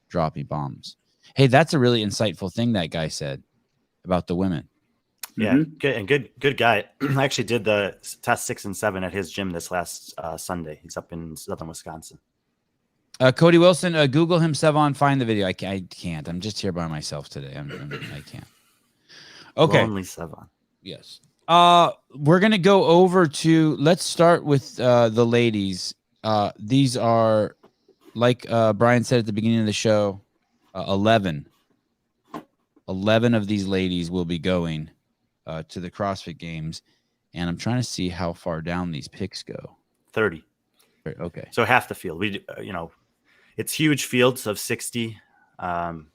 dropping bombs. Hey, that's a really insightful thing that guy said about the women. Yeah, good guy. I actually did the test 6 and 7 at his gym this last Sunday. He's up in southern Wisconsin. Cody Wilson, Google him, Sevan, find the video. I can't. I'm just here by myself today. I can't. Okay. Lonely Sevan. Yes. We're going to go over to, let's start with the ladies. These are, like Brian said at the beginning of the show, 11. 11 of these ladies will be going to the CrossFit Games. And I'm trying to see how far down these picks go. 30. Okay. So half the field. We, it's huge fields of 60. And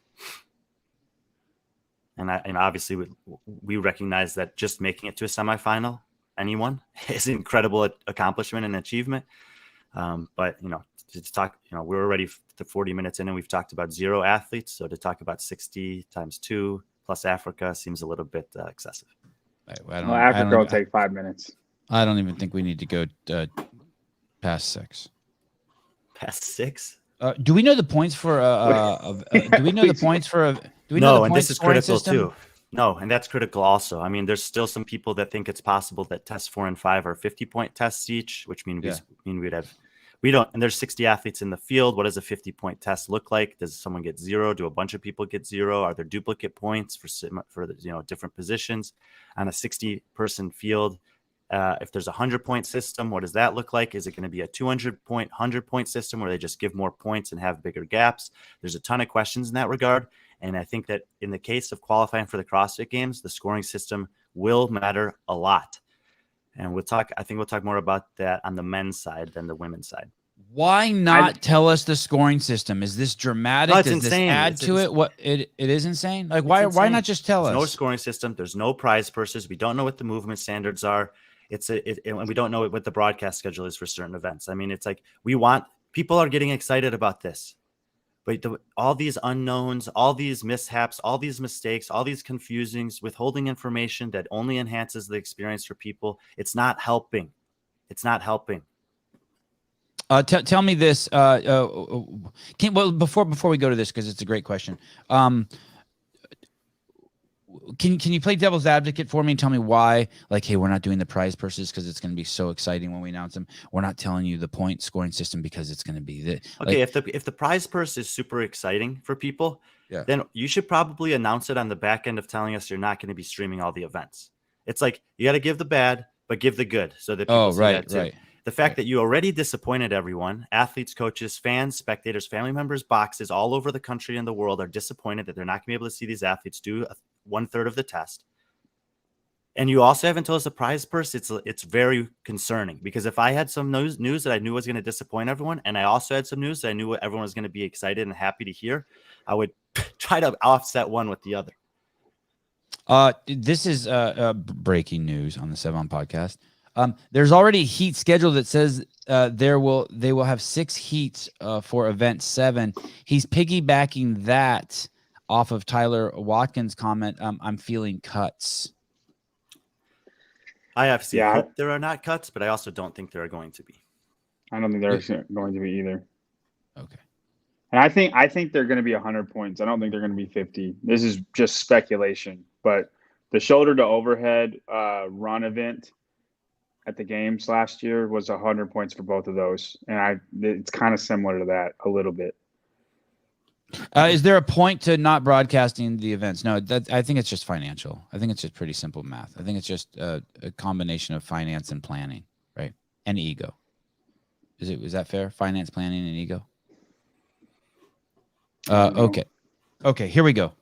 obviously we recognize that just making it to a semifinal, anyone, is an incredible accomplishment and achievement. But, to talk, we're already 40 minutes in and we've talked about 0 athletes. So to talk about 60 times 2 plus Africa seems a little bit excessive. Africa will take 5 minutes. I don't even think we need to go past 6. Past 6? Do we know the points for? Do we know the points for? Do we know the points and this is critical system? too. No, and that's critical also. I mean, there's still some people that think it's possible that tests 4 and 5 are 50-point tests each, which mean we'd have, we don't, and there's 60 athletes in the field. What does a 50-point test look like? Does someone get 0? Do a bunch of people get 0? Are there duplicate points for different positions on a 60-person field? If there's a 100-point system, what does that look like? Is it going to be a 200-point, 100-point system where they just give more points and have bigger gaps? There's a ton of questions in that regard. And I think that in the case of qualifying for the CrossFit Games, the scoring system will matter a lot. And I think we'll talk more about that on the men's side than the women's side. Why not tell us the scoring system? Is this dramatic? No, it's Does insane. this add to it? What it is insane. Like why not just tell us? No scoring system. There's no prize purses. We don't know what the movement standards are. And we don't know what the broadcast schedule is for certain events. I mean, it's like people are getting excited about this. But all these unknowns, all these mishaps, all these mistakes, all these confusings, withholding information that only enhances the experience for people, it's not helping. It's not helping. Tell me this. Before we go to this, because it's a great question. Can you play devil's advocate for me and tell me why, like, hey, we're not doing the prize purses because it's going to be so exciting when we announce them. We're not telling you the point scoring system because it's going to be the okay. If the prize purse is super exciting for people, then you should probably announce it on the back end of telling us you're not going to be streaming all the events. It's like you got to give the bad, but give the good so that people see that too. Right. The fact that you already disappointed everyone, athletes, coaches, fans, spectators, family members, boxes all over the country and the world are disappointed that they're not going to be able to see these athletes do 1/3 of the test. And you also haven't told us the prize purse. It's very concerning because if I had some news that I knew was going to disappoint everyone, and I also had some news that I knew everyone was going to be excited and happy to hear, I would try to offset one with the other. This is breaking news on the Sevan Podcast. There's already a heat schedule that says they will have 6 heats for event 7. He's piggybacking that off of Tyler Watkins' comment. I'm feeling cuts. I obviously hope there are not cuts, but I also don't think there are going to be. I don't think there's going to be either. Okay. And I think they're going to be 100 points. I don't think they're going to be 50. This is just speculation. But the shoulder to overhead run event at the games last year was 100 points for both of those. And it's kind of similar to that a little bit. Is there a point to not broadcasting the events? No, I think it's just financial. I think it's just pretty simple math. I think it's just a combination of finance and planning, right? And ego. Is that fair? Finance, planning, and ego. Okay. Here we go.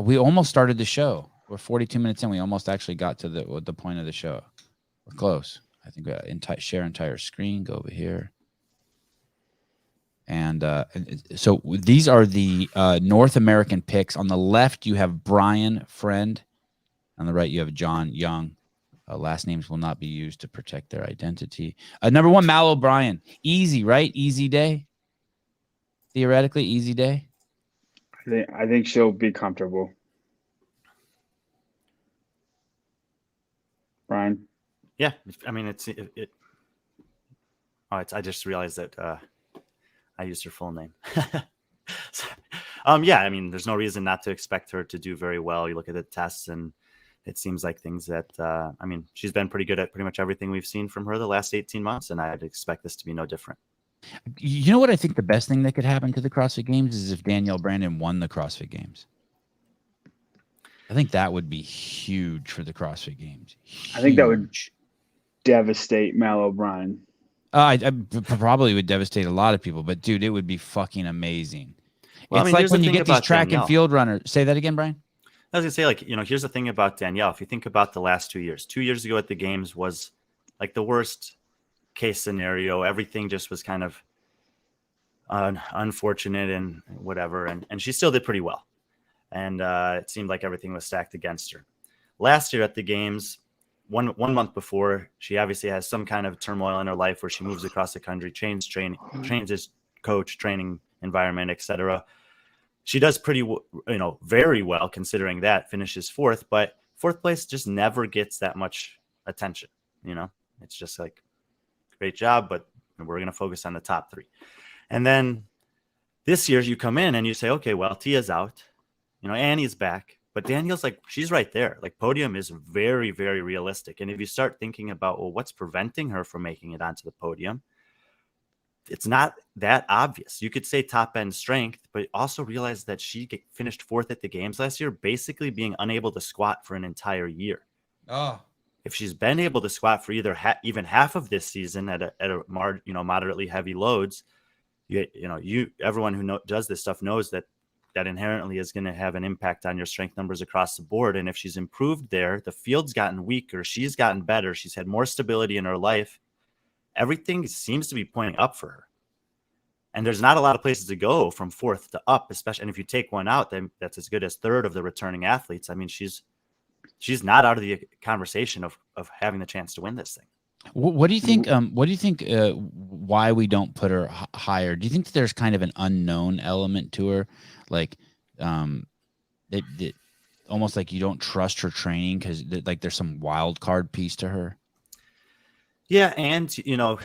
We almost started the show. We're 42 minutes in. We almost actually got to the point of the show. We're close. I think we share entire screen. Go over here. And so these are the North American picks. On the left, you have Brian Friend. On the right, you have John Young. Last names will not be used to protect their identity. Number 1, Mal O'Brien. Easy, right? Easy day. Theoretically, easy day. I think she'll be comfortable. Brian? Yeah. I mean, I just realized that I used her full name. Yeah, I mean, there's no reason not to expect her to do very well. You look at the tests, and it seems like things that, I mean, she's been pretty good at pretty much everything we've seen from her the last 18 months, and I'd expect this to be no different. You know what I think the best thing that could happen to the CrossFit Games is if Danielle Brandon won the CrossFit Games. I think that would be huge for the CrossFit Games. Huge. I think that would devastate Mal O'Brien. I probably would devastate a lot of people, but dude, it would be fucking amazing. Well, it's like when you get these track and field runners. Say that again, Brian. I was gonna say, like, here's the thing about Danielle. If you think about the last 2 years, 2 years ago at the games was like the worst case scenario. Everything just was kind of unfortunate and whatever. And she still did pretty well. And it seemed like everything was stacked against her. Last year at the games, one month before, she obviously has some kind of turmoil in her life where she moves across the country, changes coach, training environment, etc. She does very well considering that, finishes 4th, but 4th place just never gets that much attention. It's just like, great job, but we're going to focus on the top 3. And then this year you come in and you say, okay, well, Tia's out, Annie's back. But Danielle's like, she's right there. Like podium is very, very realistic. And if you start thinking about, well, what's preventing her from making it onto the podium? It's not that obvious. You could say top end strength, but also realize that she finished 4th at the games last year, basically being unable to squat for an entire year. Oh, if she's been able to squat for either even half of this season at a moderately heavy loads, everyone who does this stuff knows that inherently is going to have an impact on your strength numbers across the board. And if she's improved there, the field's gotten weaker, she's gotten better, she's had more stability in her life. Everything seems to be pointing up for her. And there's not a lot of places to go from 4th to up, especially. And if you take one out, then that's as good as 3rd of the returning athletes. I mean, she's not out of the conversation of having the chance to win this thing. What do you think? What do you think? Why we don't put her higher? Do you think that there's kind of an unknown element to her, like, almost like you don't trust her training because like there's some wild card piece to her? Yeah, and you know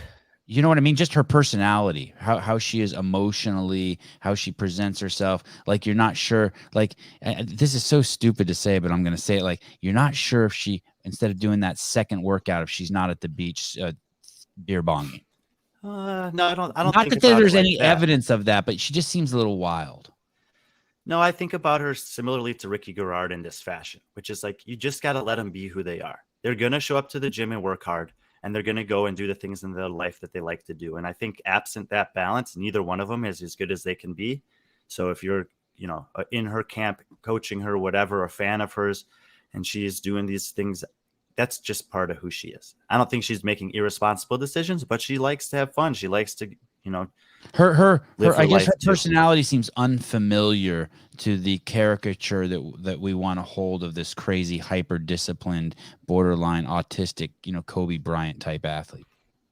what I mean? Just her personality, how she is emotionally, how she presents herself. Like, you're not sure, like, this is so stupid to say, but I'm going to say it. Like, you're not sure if she, instead of doing that second workout, if she's not at the beach beer bonging. No, I don't Not think that about there's it like any that. evidence of that, but she just seems a little wild. No, I think about her similarly to Ricky Garrard in this fashion, which is like, you just got to let them be who they are. They're going to show up to the gym and work hard, and they're going to go and do the things in their life that they like to do. And I think absent that balance, neither one of them is as good as they can be. So if you're, in her camp, coaching her, whatever, a fan of hers, and she's doing these things, that's just part of who she is. I don't think she's making irresponsible decisions, but she likes to have fun. She likes to, her I guess her too. personality seems unfamiliar to the caricature that we want to hold of this crazy, hyper disciplined, borderline autistic, Kobe Bryant type athlete.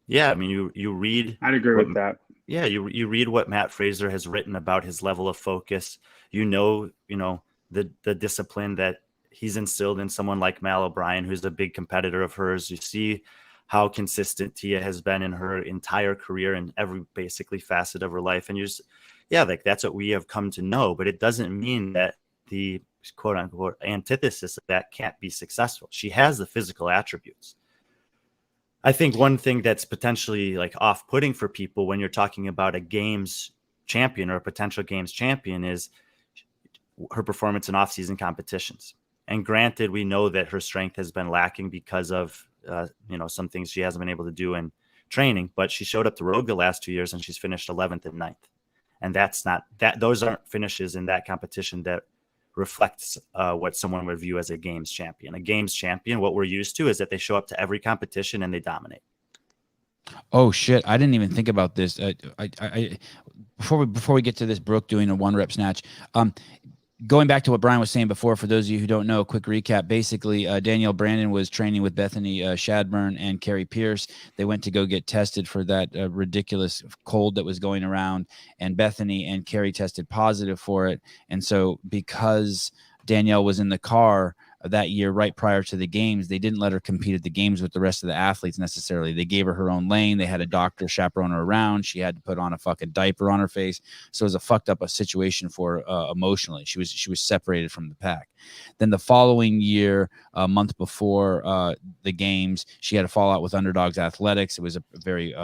Yeah, I mean, you read. I'd agree with that. Yeah, you read what Matt Fraser has written about his level of focus. The discipline that he's instilled in someone like Mal O'Brien, who's a big competitor of hers. You see how consistent Tia has been in her entire career in every basically facet of her life. And like that's what we have come to know, but it doesn't mean that the quote unquote antithesis of that can't be successful. She has the physical attributes. I think one thing that's potentially like off-putting for people when you're talking about a games champion or a potential games champion is her performance in off-season competitions. And granted, we know that her strength has been lacking because of some things she hasn't been able to do in training, but she showed up to Rogue the last 2 years and she's finished 11th and 9th. And those aren't finishes in that competition that reflects what someone would view as a games champion. A games champion, what we're used to is that they show up to every competition and they dominate. Oh shit! I didn't even think about this. Before we get to this, Brooke doing a 1-rep snatch. Going back to what Brian was saying before, for those of you who don't know, a quick recap. Basically, Danielle Brandon was training with Bethany Shadburn and Carrie Pierce. They went to go get tested for that ridiculous cold that was going around, and Bethany and Carrie tested positive for it. And so because Danielle was in the car that year right prior to the games, they didn't let her compete at the games with the rest of the athletes necessarily. They gave her own lane. They had a doctor chaperone her around. She had to put on a fucking diaper on her face. So it was a fucked up situation for her emotionally. She was separated from the pack. Then the following year, a month before the games, she had a fallout with Underdogs Athletics. It was a very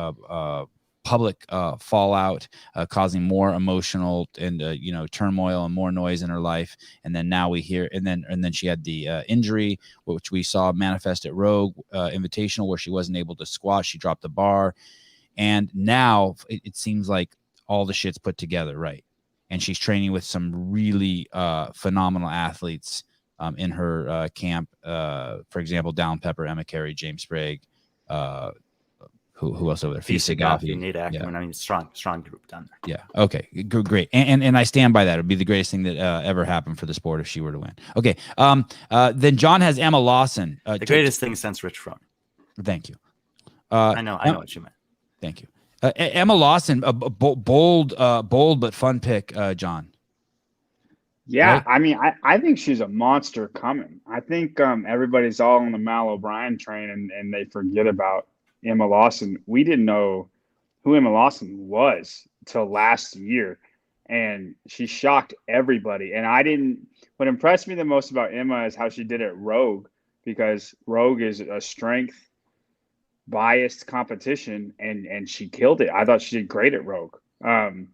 public fallout, causing more emotional and turmoil and more noise in her life. And then now we hear, and then she had the injury, which we saw manifest at Rogue Invitational, where she wasn't able to squat. She dropped the bar, and now it seems like all the shit's put together, right? And she's training with some really phenomenal athletes in her camp. For example, Down Pepper, Emma Carey, James Sprague. Who else over there? Fisa Gaffi, Nate Yeah. Ackerman. I mean, strong group down there. Yeah. Okay. Great. And I stand by that. It would be the greatest thing that ever happened for the sport if she were to win. Okay. Then John has Emma Lawson. The greatest thing since Rich Froning. Thank you. I know what you meant. Thank you. Emma Lawson, a bold but fun pick, John. Yeah, Right? I mean, I think she's a monster coming. I think everybody's all on the Mal O'Brien train and they forget about Emma Lawson. We didn't know who Emma Lawson was till last year. and she shocked everybody. And what impressed me the most about Emma is how she did it Rogue, because Rogue is a strength biased competition, and she killed it. I thought she did great at Rogue. And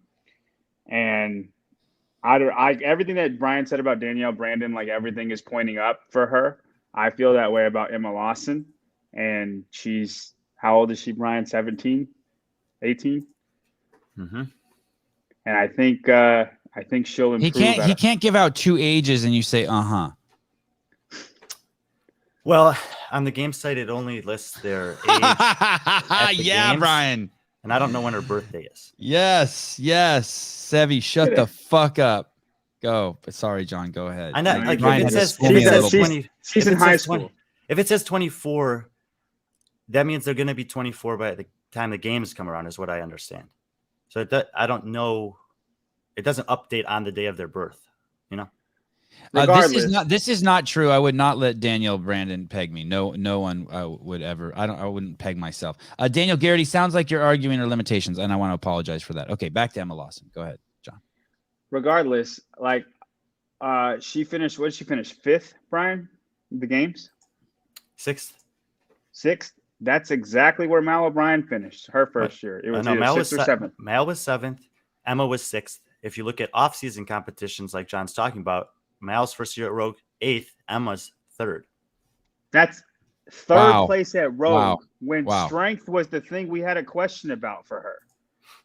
everything that Brian said about Danielle Brandon, like everything is pointing up for her. I feel that way about Emma Lawson, and she's, how old is she, Brian? 17, 18? Mm-hmm. And I think she'll improve. He can't give out 2 ages and you say, Well, on the game site, it only lists their age. At the games, Brian. And I don't know when her birthday is. Yes. Sevi, shut the fuck up. Go. Sorry, John. Go ahead. I know. Like, Brian if it says she's in high school. If it says 24, that means they're going to be 24 by the time the games come around, is what I understand. So I don't know. It doesn't update on the day of their birth, you know. This is not true. I would not let Danielle Brandon peg me. No one would ever. I wouldn't peg myself. Daniel Garrity, sounds like you're arguing her limitations, and I want to apologize for that. Okay, back to Emma Lawson. Go ahead, John. Regardless, like she finished. What did she finish? 5th, Brian? The games? 6th. 6th. That's exactly where Mal O'Brien finished her first year. It was either 6th or 7th. Mal was 7th. Emma was 6th. If you look at off-season competitions like John's talking about, Mal's first year at Rogue, 8th. Emma's 3rd. That's 3rd place at Rogue when Wow. strength was the thing we had a question about for her,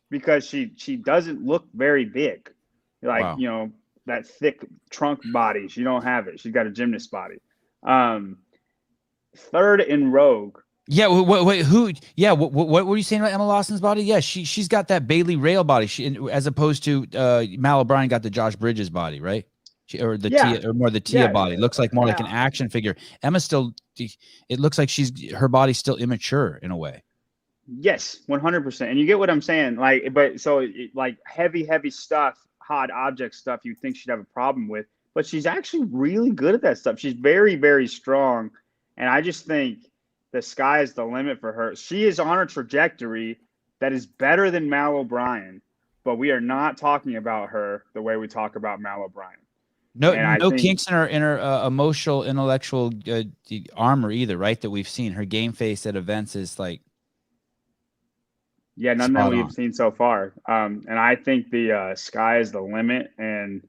because she doesn't look very big, like you know, that thick trunk body. She don't have it. She's got a gymnast body. 3rd in Rogue. Yeah, wait, who? Yeah, what were you saying about Emma Lawson's body? Yeah, she's got that Bailey Rail body. As opposed to Mal O'Brien got the Josh Bridges body, right? Or the Tia, or more the Tia body. Looks like more like an action figure. Emma still, it looks like her body's still immature in a way. Yes, 100%. And you get what I'm saying. Like, but so like heavy stuff, hot object stuff, you think she'd have a problem with, but she's actually really good at that stuff. She's very, very strong, and I just think the sky is the limit for her. She is on a trajectory that is better than Mal O'Brien, but we are not talking about her the way we talk about Mal O'Brien. No kinks in her emotional, intellectual armor either, right? That we've seen. Her game face at events is like, none that we've seen so far. And I think the sky is the limit. And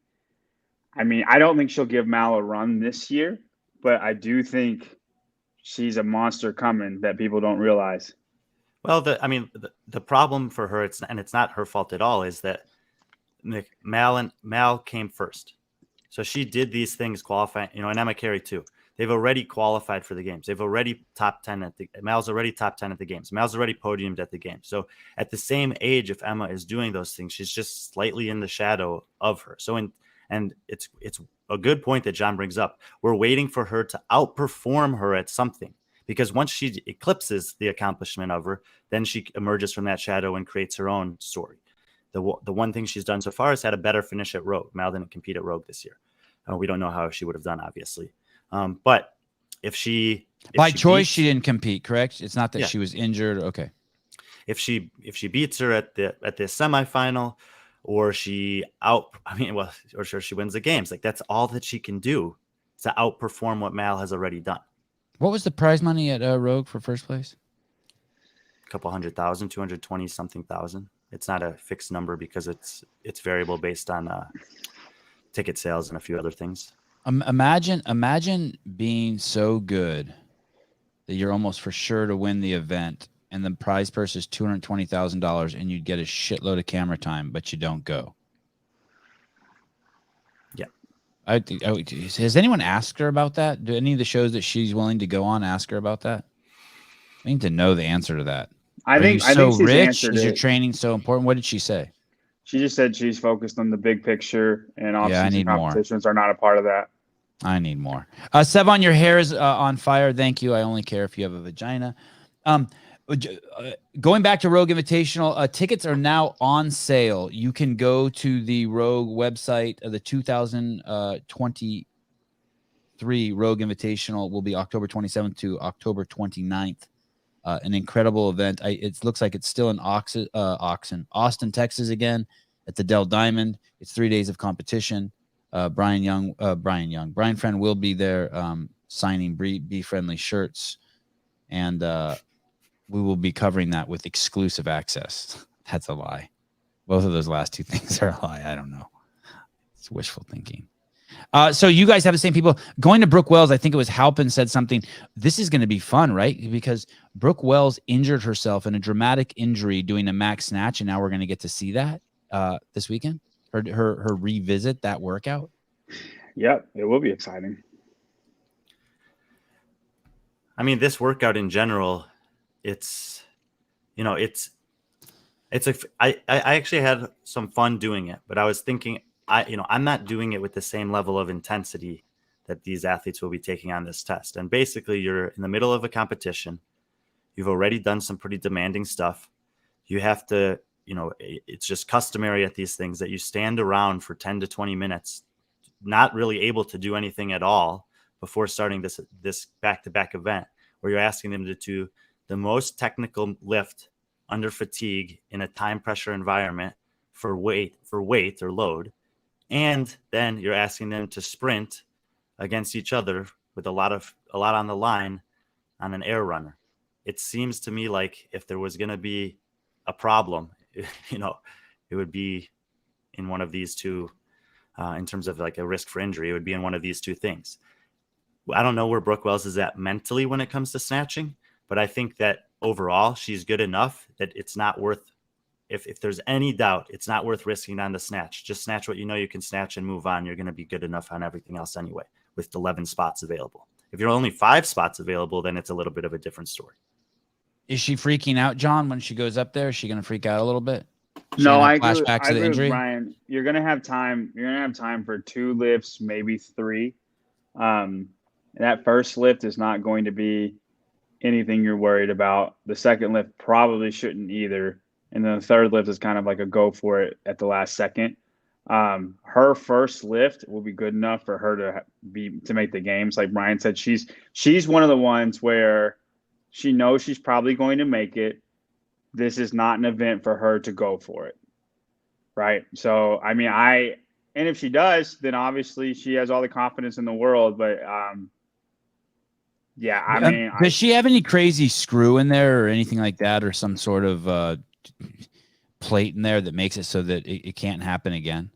I mean, I don't think she'll give Mal a run this year, but I do think she's a monster coming that people don't realize. Well, the problem for her, it's not her fault at all, is that Mal came first. So she did these things qualifying, and Emma Carey too. They've already qualified for the games. They've already top 10 Mal's already top 10 at the games. Mal's already podiumed at the games. So at the same age, if Emma is doing those things, she's just slightly in the shadow of her. So and it's a good point that John brings up. We're waiting for her to outperform her at something, because once she eclipses the accomplishment of her, then she emerges from that shadow and creates her own story. The one thing she's done so far is had a better finish at Rogue. Mal didn't compete at Rogue this year. We don't know how she would have done, obviously. But if she she didn't compete, correct? It's not that she was injured. Okay. If she beats her at the semifinal, or she wins the games, like that's all that she can do to outperform what Mal has already done. What was the prize money at Rogue for first place? A couple 100,000, 220 something thousand. It's not a fixed number because it's variable based on ticket sales and a few other things. Imagine being so good that you're almost for sure to win the event, and the prize purse is $220,000, and you'd get a shitload of camera time, but you don't go. Yeah. Has anyone asked her about that? Do any of the shows that she's willing to go on ask her about that? I need to know the answer to that. I think she's rich. Is your training so important? What did she say? She just said she's focused on the big picture, and off-season competitions are not a part of that. I need more. Sevan, your hair is on fire. Thank you. I only care if you have a vagina. Going back to Rogue Invitational, tickets are now on sale. You can go to the Rogue website. The 2023 Rogue Invitational will be October 27th to October 29th. An incredible event. It looks like it's still in Austin, Texas again. at the Dell Diamond. It's 3 days of competition. Brian Friend will be there signing Be Friendly shirts. And we will be covering that with exclusive access. That's a lie. Both of those last two things are a lie. I don't know. It's wishful thinking. So you guys have the same people going to Brooke Wells. I think it was Halpin said something. This is going to be fun, right? Because Brooke Wells injured herself in a dramatic injury doing a max snatch, and now we're going to get to see that this weekend. Her revisit that workout. Yep, it will be exciting. I mean, this workout in general, I actually had some fun doing it, but I was thinking, I'm not doing it with the same level of intensity that these athletes will be taking on this test. And basically, you're in the middle of a competition. You've already done some pretty demanding stuff. You have to, it's just customary at these things that you stand around for 10 to 20 minutes, not really able to do anything at all before starting this back-to-back event, where you're asking them to do the most technical lift under fatigue in a time pressure environment for weight or load. And then you're asking them to sprint against each other with a lot on the line on an air runner. It seems to me like if there was going to be a problem, it would be in one of these two, in terms of like a risk for injury, it would be in one of these two things. I don't know where Brooke Wells is at mentally when it comes to snatching, but I think that overall she's good enough that it's not worth, if there's any doubt, it's not worth risking on the snatch. Just snatch what you can snatch and move on. You're going to be good enough on everything else anyway, with 11 spots available. If you're only 5 spots available, then it's a little bit of a different story. Is she freaking out, John, when she goes up there? Is she going to freak out a little bit? No, I flashbacks of the injury. Brian, you're going to have time. You're going to have time for 2 lifts, maybe 3. That first lift is not going to be anything you're worried about. The second lift probably shouldn't either. And then the third lift is kind of like a go for it at the last second. Her first lift will be good enough for her to make the games. Like Brian said, she's one of the ones where she knows she's probably going to make it. This is not an event for her to go for it. Right. So, I mean, and if she does, then obviously she has all the confidence in the world. But yeah, I mean, does she have any crazy screw in there or anything like that, or some sort of plate in there that makes it so that it can't happen again?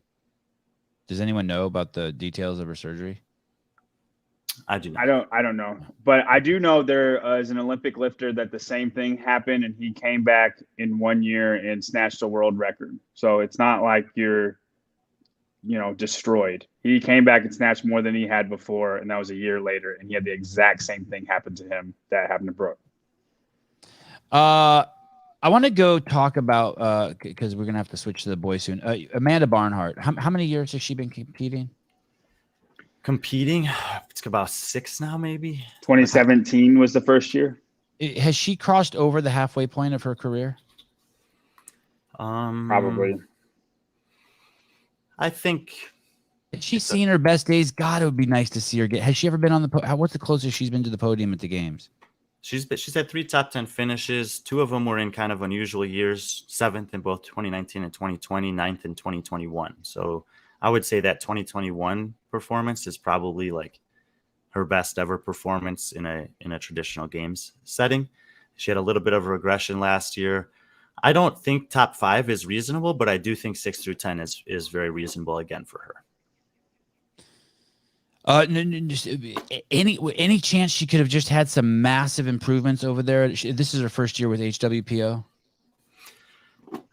Does anyone know about the details of her surgery? I do not. I don't know, but I do know there is an Olympic lifter that the same thing happened, and he came back in 1 year and snatched a world record. So it's not like you're, destroyed. He came back and snatched more than he had before, and that was a year later, and he had the exact same thing happen to him that happened to Brooke. I want to go talk about because we're gonna have to switch to the boys soon. Amanda Barnhart. How many years has she been competing? It's about 6 now, maybe. 2017 was the first year. Has she crossed over the halfway point of her career? Probably. I think. Has she seen her best days? God, it would be nice to see her get. Has she ever been on the? What's the closest she's been to the podium at the games? She's had 3 top 10 finishes. 2 of them were in kind of unusual years. 7th in both 2019 and 2020, 9th in 2021. So I would say that 2021 performance is probably like her best ever performance in a traditional games setting. She had a little bit of a regression last year. I don't think top 5 is reasonable, but I do think 6 through 10 is very reasonable again for her. Just any chance she could have just had some massive improvements over there? This is her first year with HWPO.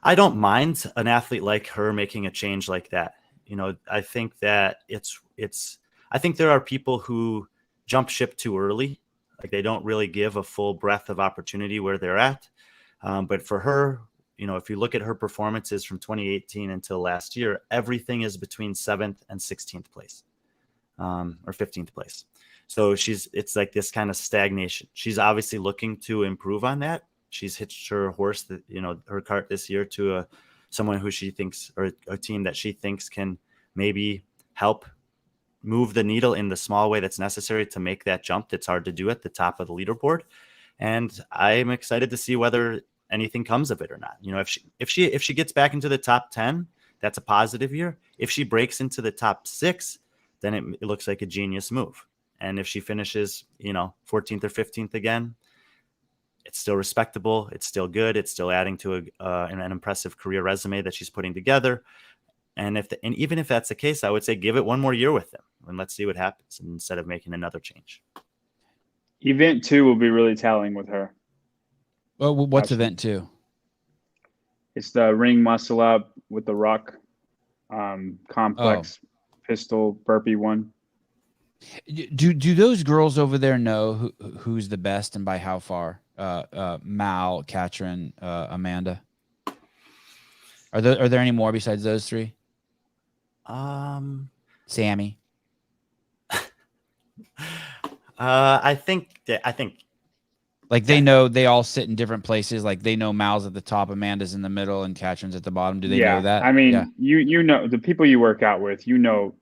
I don't mind an athlete like her making a change like that. I think that I think there are people who jump ship too early. Like they don't really give a full breadth of opportunity where they're at. But for her, if you look at her performances from 2018 until last year, everything is between 7th and 16th place. Or 15th place. So it's like this kind of stagnation. She's obviously looking to improve on that. She's hitched her horse, her cart this year to someone who she thinks, or a team that she thinks can maybe help move the needle in the small way that's necessary to make that jump that's hard to do at the top of the leaderboard. And I'm excited to see whether anything comes of it or not. If she gets back into the top 10, that's a positive year. If she breaks into the top 6, then it looks like a genius move. And if she finishes, 14th or 15th again, it's still respectable. It's still good. It's still adding to an impressive career resume that she's putting together. And even if that's the case, I would say give it one more year with them and let's see what happens instead of making another change. Event 2 will be really telling with her. Well, what's event 2? It's the ring muscle up with the ruck, complex pistol burpee one. Do those girls over there know who's the best and by how far? Mal, Katrin, Amanda. Are there any more besides those 3? Sammy. I think like they know they all sit in different places. Like they know Mal's at the top, Amanda's in the middle, and Katrin's at the bottom. Do they know that? I mean, you know the people you work out with. You know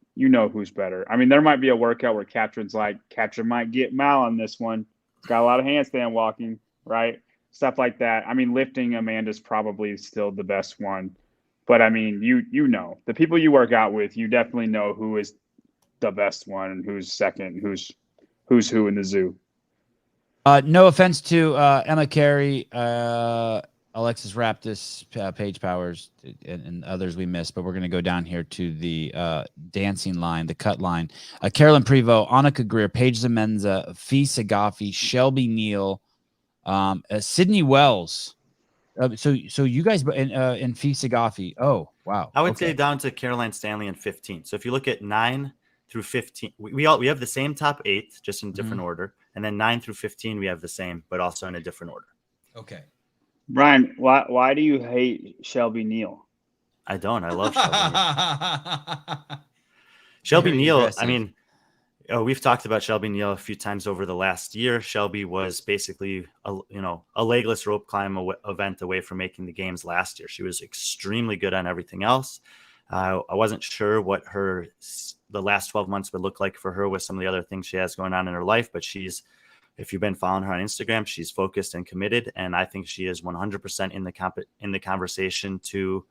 who's better. I mean, there might be a workout where Katrin might get Mal on this one. It's got a lot of handstand walking, right? Stuff like that. I mean, lifting, Amanda's probably still the best one. But I mean, you know the people you work out with. You definitely know who is the best one and who's second, who's who in the zoo. No offense to Emma Carey, Alexis Raptis, Paige Powers, and others we missed, but we're going to go down here to the dancing line, the cut line. Carolyn Prevost, Annika Greer, Paige Zemenza, Fee Sagafi, Shelby Neal, Sydney Wells. So you guys and Fee Sagafi. Oh, wow. I would say down to Caroline Stanley in 15. So if you look at 9 through 15, we have the same top 8, just in different order. And then 9 through 15, we have the same, but also in a different order. Okay. Brian, why do you hate Shelby Neal? I don't. I love Shelby Neal. Shelby Neal, aggressive. I mean, we've talked about Shelby Neal a few times over the last year. Shelby was basically a legless rope climb event away from making the games last year. She was extremely good on everything else. I wasn't sure what the last 12 months would look like for her with some of the other things she has going on in her life, but if you've been following her on Instagram, she's focused and committed, and I think she is 100% in the conversation to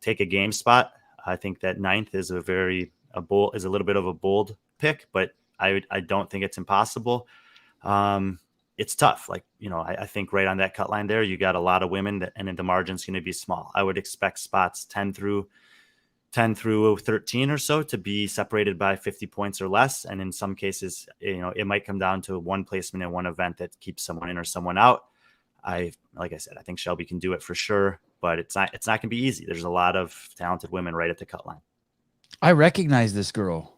take a game spot. I think that 9th is a little bit of a bold pick, but I don't think it's impossible. It's tough. I think right on that cut line there, you got a lot of women and the margin's going to be small. I would expect spots 10 through 13 or so to be separated by 50 points or less. And in some cases, it might come down to one placement in one event that keeps someone in or someone out. Like I said, I think Shelby can do it for sure, but it's not going to be easy. There's a lot of talented women right at the cut line. I recognize this girl.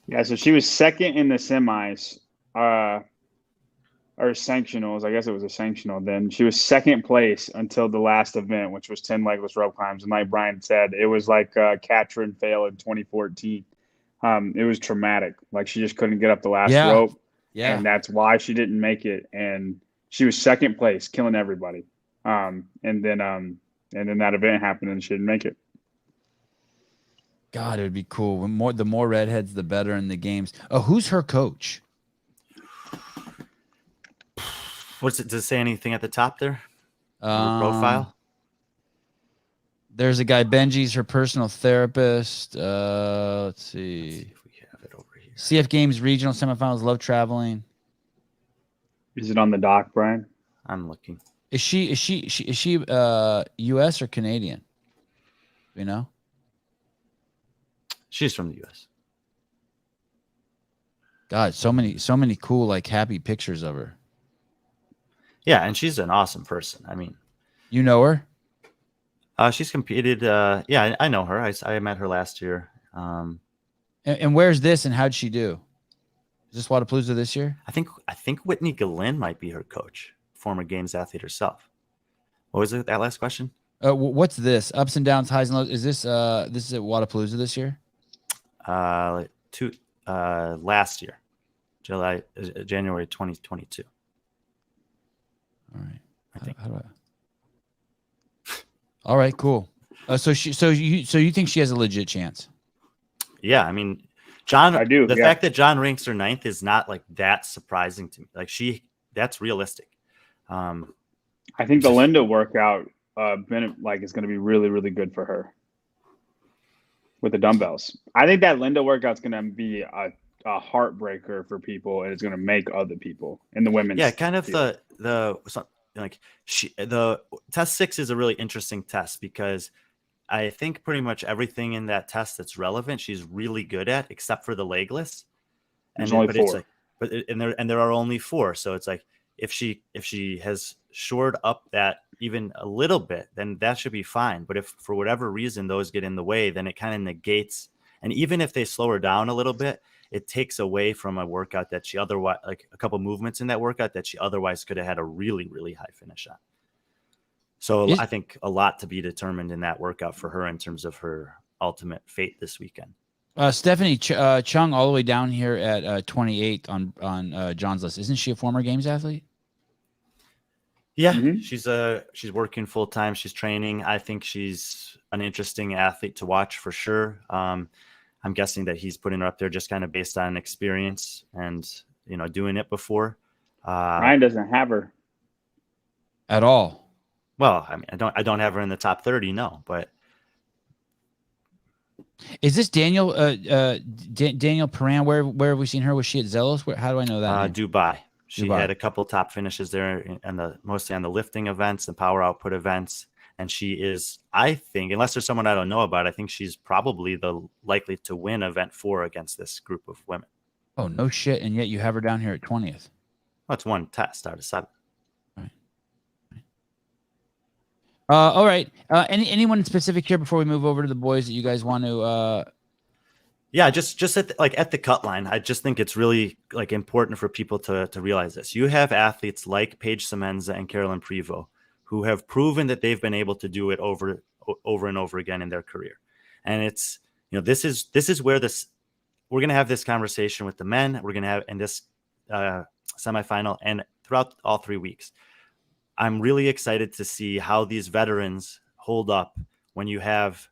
Yeah. So she was second in the semis, or sanctionals. I guess it was a sanctional then. She was second place until the last event, which was 10 legless rope climbs. And like Brian said, it was like Katrin fail in 2014. It was traumatic. Like she just couldn't get up the last rope. Yeah. And that's why she didn't make it. And she was second place, killing everybody. And then that event happened and she didn't make it. God, it would be cool. The more redheads, the better in the games. Oh, who's her coach? Does it say anything at the top there? Profile? There's a guy, Benji's her personal therapist. Let's see. If we have it over here. CF Games regional semifinals, love traveling. Is it on the dock, Brian? I'm looking. Is she US or Canadian? You know? She's from the US. God, so many cool, like happy pictures of her. Yeah, and she's an awesome person. I mean, you know her? She's competed. Yeah, I know her. I met her last year. And where's this? And how'd she do? Is this Wadapalooza this year? I think Whitney Gallin might be her coach, former Games athlete herself. What was it? That last question? What's this? Ups and downs, highs and lows. Is this this is at Wadapalooza this year? Last year, January 2022. All right. I think. All right, cool. So you think she has a legit chance? Yeah, I mean, John. I do. The fact that John ranks her 9th is not like that surprising to me. Like that's realistic. I think the Linda workout it's going to be really, really good for her with the dumbbells. I think that Linda workout's going to be a heartbreaker for people, and it's going to make other people in the women's. Yeah, kind of field. the test 6 is a really interesting test because I think pretty much everything in that test that's relevant, she's really good at, except for the legless. There's only 4. There are only 4. So it's like, if she has shored up that even a little bit, then that should be fine. But if for whatever reason those get in the way, then it kind of negates. And even if they slow her down a little bit, it takes away from a workout that she otherwise, like a couple movements in that workout that she otherwise could have had a really, really high finish on. So I think a lot to be determined in that workout for her in terms of her ultimate fate this weekend. Stephanie Chung, all the way down here at 28 on John's list. Isn't she a former games athlete? Yeah, she's working full time. She's training. I think she's an interesting athlete to watch for sure. I'm guessing that he's putting her up there just kind of based on experience and, doing it before. Ryan doesn't have her at all. Well, I mean, I don't have her in the top 30, no, but. Is this Daniel Daniel Paran? Where have we seen her? Was she at Zealous? How do I know that? Dubai. She had a couple top finishes there, and mostly on the lifting events and power output events. And she is, I think, unless there's someone I don't know about, I think she's probably the likely to win event 4 against this group of women. Oh, no shit! And yet you have her down here at 20th. Well, it's one test out of 7. All right. Anyone specific here before we move over to the boys that you guys want to? Yeah, just at the cut line. I just think it's really important for people to realize this. You have athletes like Paige Semenza and Carolyn Prevost who have proven that they've been able to do it over and over again in their career. And it's, this is where we're going to have this conversation with the men. We're going to have in this semifinal and throughout all 3 weeks. I'm really excited to see how these veterans hold up when you have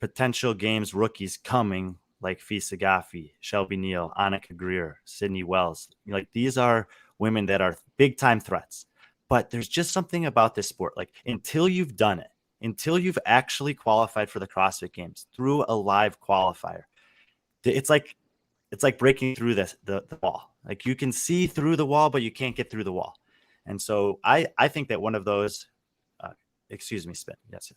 potential games rookies coming like Fisa Gaffi, Shelby Neal, Annika Greer, Sydney Wells. These are women that are big time threats. But there's just something about this sport. Until you've done it, until you've actually qualified for the CrossFit Games through a live qualifier, it's like breaking through the wall. You can see through the wall, but you can't get through the wall. And so I think that one of those, excuse me, Spin. Yes.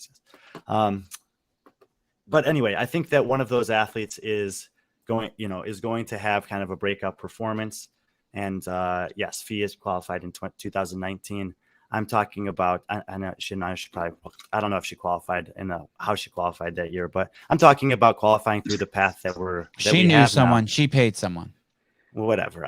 But anyway, I think that one of those athletes is going to have kind of a breakout performance. And yes, Fee is qualified in 2019. I'm talking about, I don't know if she qualified and how she qualified that year, but I'm talking about qualifying through the path she knew someone, she paid someone. Whatever.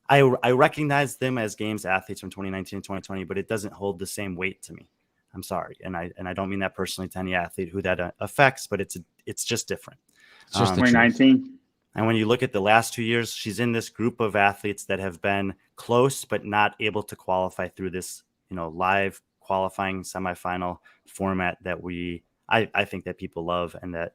I recognize them as games athletes from 2019 and 2020, but it doesn't hold the same weight to me. I'm sorry. And I don't mean that personally to any athlete who that affects, but it's just different. It's just 2019. And when you look at the last 2 years, she's in this group of athletes that have been close, but not able to qualify through this, live qualifying semifinal format that I think that people love. And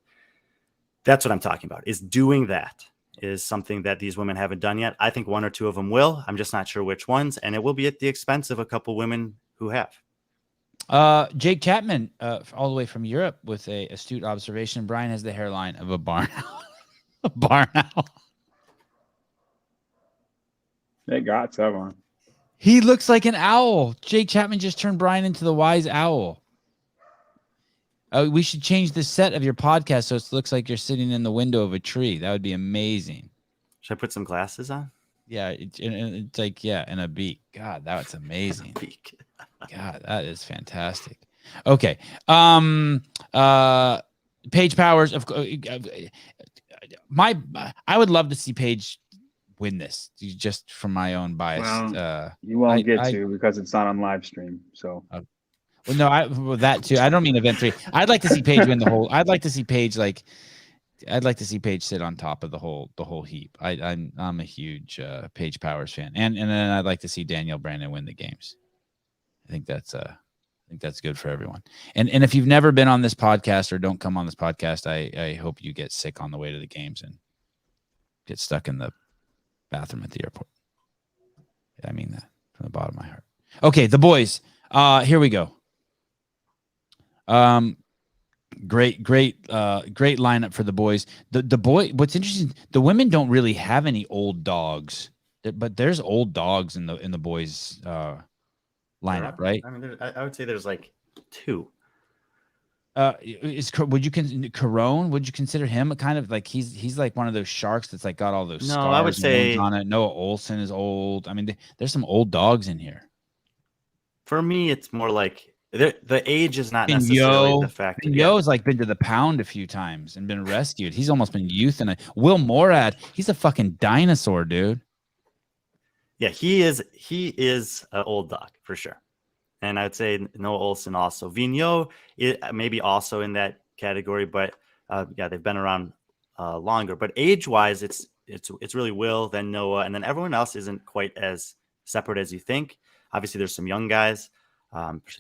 that's what I'm talking about, is doing that is something that these women haven't done yet. I think 1 or 2 of them will. I'm just not sure which ones. And it will be at the expense of a couple women who have. Jake Chapman, all the way from Europe with a astute observation. Brian has the hairline of a barn owl. A barn owl. They got Sevan. He looks like an owl. Jake Chapman just turned Brian into the wise owl. We should change the set of your podcast so it looks like you're sitting in the window of a tree. That would be amazing. Should I put some glasses on? Yeah, it's like, and a beak. God, that's amazing. Beak. God, that is fantastic. Okay. Paige Powers, I would love to see Paige win this, just from my own bias. Well, you won't get to because it's not on live stream. So, well, no, that too. I don't mean event 3. I'd like to see Paige win the whole. I'd like to see Paige sit on top of the whole heap. I'm a huge Paige Powers fan, and then I'd like to see Danielle Brandon win the games. I think that's good for everyone. And if you've never been on this podcast or don't come on this podcast, I hope you get sick on the way to the games and get stuck in the bathroom at the airport. I mean that from the bottom of my heart. Okay, the boys. Here we go. Great lineup for the boys. The boy. What's interesting, the women don't really have any old dogs, but there's old dogs in the boys lineup, right? I mean, I would say there's like 2. Would you consider him a kind of like he's like one of those sharks that's like got all those No, scars I would say on it. Noah Olson is old. I mean, there's some old dogs in here. For me, it's more like the age is not necessarily the factor. Yo's like been to the pound a few times and been rescued. He's almost been euthanized. Will Morad, he's a fucking dinosaur, dude. Yeah, he is an old dog for sure. And I'd say Noah Olson also. Vigneault maybe also in that category, but they've been around longer. But age-wise, it's really Will, then Noah, and then everyone else isn't quite as separate as you think. Obviously, there's some young guys,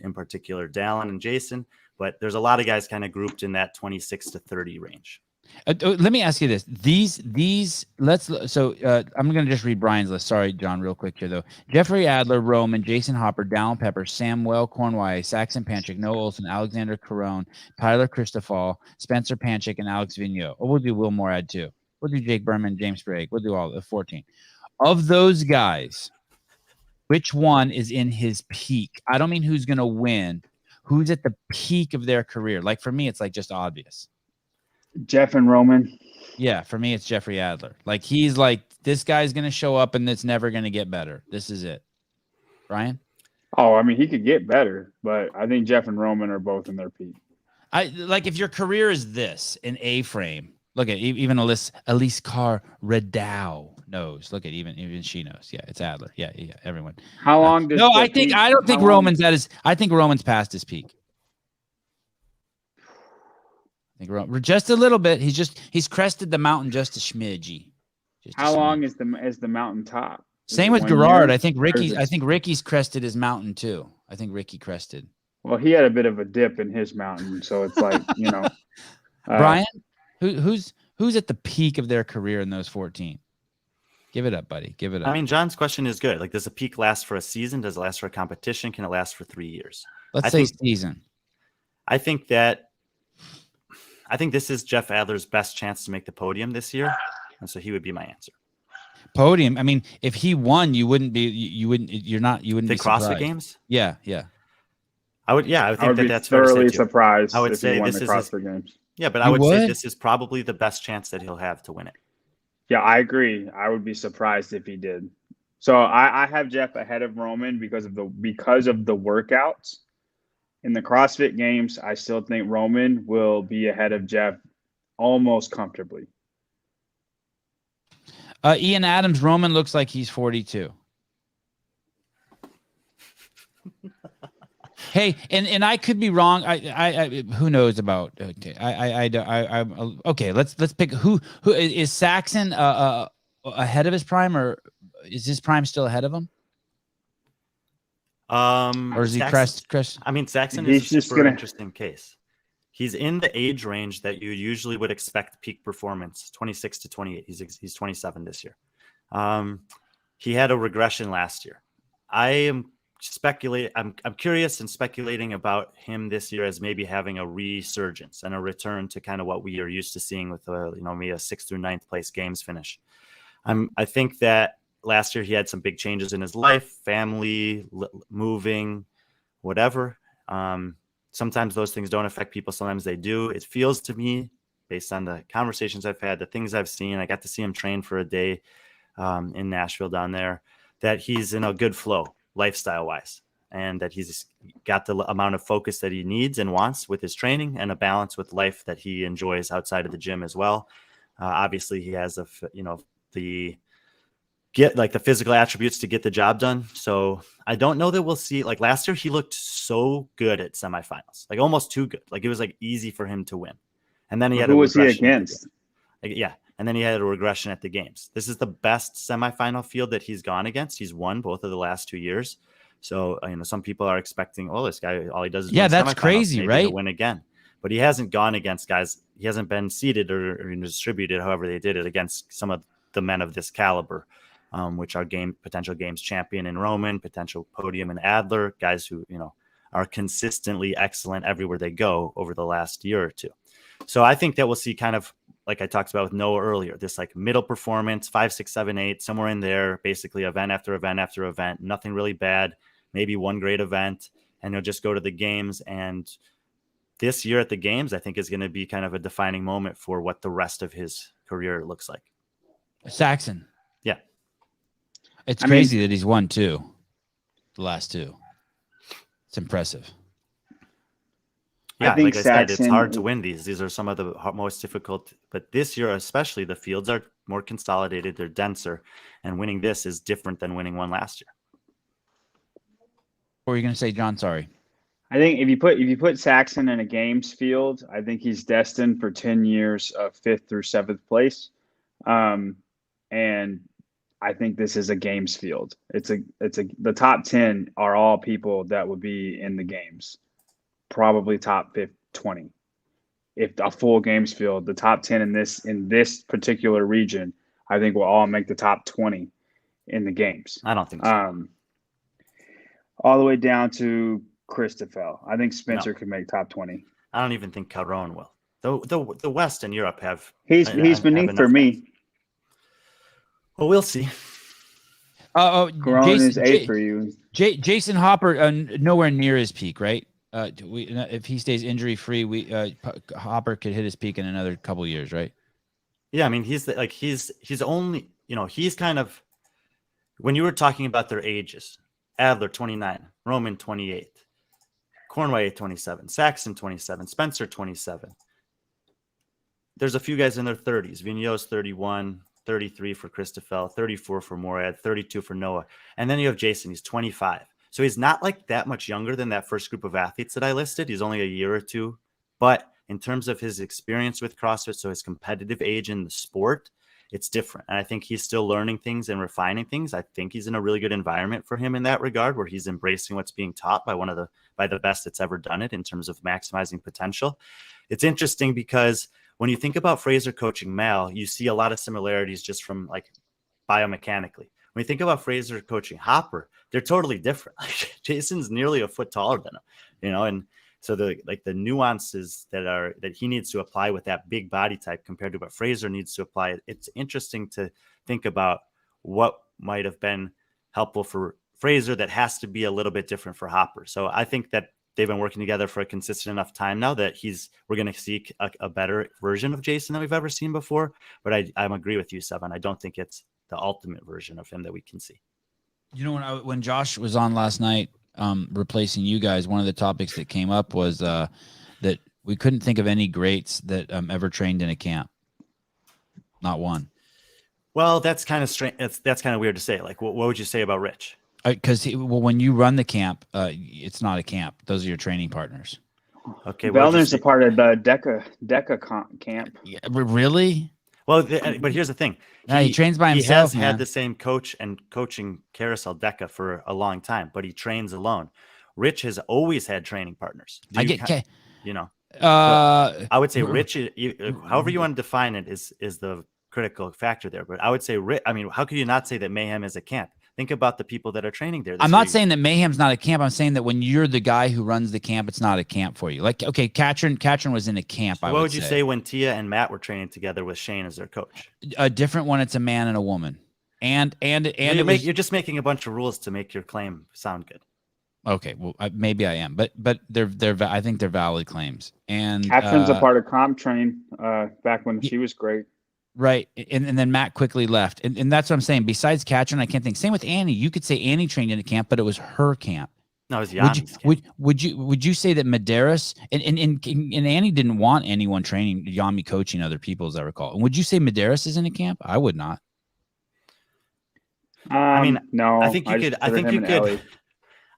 in particular Dallin and Jason, but there's a lot of guys kind of grouped in that 26 to 30 range. Let me ask you this. I'm going to just read Brian's list. Sorry, John, real quick here, though. Jeffrey Adler, Roman, Jason Hopper, Dallin Pepper, Samuel Cornway, Saxon Panchik, Noah Olson, Alexander Carone, Tyler Christophal, Spencer Panchik, and Alex Vigneault. We'll do Will Morad, too. We'll do Jake Berman, James Sprague. We'll do all the 14. Of those guys, which one is in his peak? I don't mean who's going to win. Who's at the peak of their career? Like, for me, it's like just obvious. Jeff and Roman. Yeah, for me, it's Jeffrey Adler. Like, he's like, this guy's going to show up and it's never going to get better. This is it. Brian? Oh, I mean, he could get better, but I think Jeff and Roman are both in their peak. Like, if your career is this, an A-frame, look at even Elise Carr Redow knows. Look at even she knows. Yeah, it's Adler. Yeah, everyone. How long does I don't think Roman's I think Roman's past his peak. I think just a little bit. He's crested the mountain just a smidgy. How long is the mountain top? Same with Gerard. I think Ricky's crested his mountain too. I think Ricky crested. Well, he had a bit of a dip in his mountain, so it's like, Brian, who's at the peak of their career in those 14? Give it up, buddy. Give it up. I mean, John's question is good. Like, does a peak last for a season? Does it last for a competition? Can it last for 3 years? Let's say season. I think this is Jeff Adler's best chance to make the podium this year, and so he would be my answer. Podium. I mean, if he won, you wouldn't be the CrossFit Games. Yeah. I would think that's thoroughly surprised. I would say this is CrossFit Games. Yeah, but I would say this is probably the best chance that he'll have to win it. Yeah, I agree. I would be surprised if he did. So I have Jeff ahead of Roman because of the workouts. In the CrossFit Games, I still think Roman will be ahead of Jeff almost comfortably. Ian Adams, Roman looks like he's 42. Hey, and I could be wrong. I who knows about? Okay, let's pick who is Saxon ahead of his prime, or is his prime still ahead of him? Or is he crest? I mean, Saxon is a super interesting case. He's in the age range that you usually would expect peak performance, 26 to 28. He's 27 this year. He had a regression last year. I'm curious and speculating about him this year as maybe having a resurgence and a return to kind of what we are used to seeing with maybe a 6th through 9th place games finish. I think that last year he had some big changes in his life, family, moving, whatever. Sometimes those things don't affect people. Sometimes they do. It feels to me, based on the conversations I've had, the things I've seen, I got to see him train for a day in Nashville down there, that he's in a good flow lifestyle wise, and that he's got the amount of focus that he needs and wants with his training, and a balance with life that he enjoys outside of the gym as well. Obviously he has the physical attributes to get the job done. So I don't know that we'll see, like last year, he looked so good at semifinals, like almost too good. Like it was like easy for him to win. And then he had who was he against? And then he had a regression at the games. This is the best semifinal field that he's gone against. He's won both of the last 2 years. So, some people are expecting, this guy, all he does is win that's crazy, maybe right? He'll win again. But he hasn't gone against guys. He hasn't been seeded or distributed, however they did it, against some of the men of this caliber. Which are potential games champion in Roman, potential podium in Adler, guys who, are consistently excellent everywhere they go over the last year or two. So I think that we'll see kind of like I talked about with Noah earlier, this like middle performance, 5, 6, 7, 8, somewhere in there, basically event after event after event, nothing really bad, maybe one great event, and he'll just go to the games. And this year at the games, I think is going to be kind of a defining moment for what the rest of his career looks like. Saxon. Yeah. It's crazy that he's won 2, the last 2. It's impressive. Yeah, I think like I said, it's hard to win these. These are some of the most difficult, but this year especially, the fields are more consolidated, they're denser, and winning this is different than winning one last year. What were you going to say, John? Sorry. I think if you put Saxon in a games field, I think he's destined for 10 years of 5th through 7th place. And I think this is a games field. The top 10 are all people that would be in the games. Probably top 20. If a full games field, the top 10 in this particular region, I think will all make the top 20 in the games. I don't think so. All the way down to Christopher. I think Spencer could make top 20. I don't even think Calderon will. The West and Europe have. He's beneath for me. Well, we'll see. Corona is 8 for you. Jason Hopper, nowhere near his peak, right? If he stays injury free, Hopper could hit his peak in another couple of years, right? Yeah, I mean, he's only, he's kind of, when you were talking about their ages, Adler 29, Roman 28, Cornway 27, Saxon 27, Spencer 27. There's a few guys in their 30s. Vigneault's 31, 33 for Christopher, 34 for Morad, 32 for Noah, and then you have Jason. He's 25. So he's not like that much younger than that first group of athletes that I listed. He's only a year or two. But in terms of his experience with CrossFit, so his competitive age in the sport, it's different. And I think he's still learning things and refining things. I think he's in a really good environment for him in that regard, where he's embracing what's being taught by by the best that's ever done it in terms of maximizing potential. It's interesting because when you think about Fraser coaching Mal, you see a lot of similarities just from like biomechanically. When you think about Fraser coaching Hopper, they're totally different. Like Jason's nearly a foot taller than him, and so the nuances that he needs to apply with that big body type compared to what Fraser needs to apply. It's interesting to think about what might have been helpful for Fraser that has to be a little bit different for Hopper. So I think that they've been working together for a consistent enough time now that we're going to see a better version of Jason than we've ever seen before. But I agree with you, Sevan. I don't think it's the ultimate version of him that we can see. When Josh was on last night, replacing you guys, one of the topics that came up was that we couldn't think of any greats that ever trained in a camp. Not one. Well, that's kind of strange. That's kind of weird to say. Like, what would you say about Rich? Because when you run the camp, it's not a camp. Those are your training partners. Okay. Vellner's a part of the DECA camp. Yeah, really? Well, but here's the thing. He trains by himself. He has had the same coach and coaching carousel DECA for a long time, but he trains alone. Rich has always had training partners. I would say Rich, however you want to define it, is the critical factor there. But I would say, how could you not say that Mayhem is a camp? Think about the people that are training there. I'm not saying that Mayhem's not a camp. I'm saying that when you're the guy who runs the camp, it's not a camp for you. Like, okay, Katrin was in a camp. So what would you say when Tia and Matt were training together with Shane as their coach? A different one. It's a man and a woman. And you're just making a bunch of rules to make your claim sound good. Okay, well, maybe I am, but I think they're valid claims. And Katrin's a part of Comp Train back when she was great. Right. And then Matt quickly left. And that's what I'm saying. Besides Katrin, I can't think. Same with Annie. You could say Annie trained in a camp, but it was her camp. No, it was Yanni's camp. Would you say that Medeiros and Annie didn't want anyone training Yami coaching other people, as I recall. And would you say Medeiros is in a camp? I would not. No. I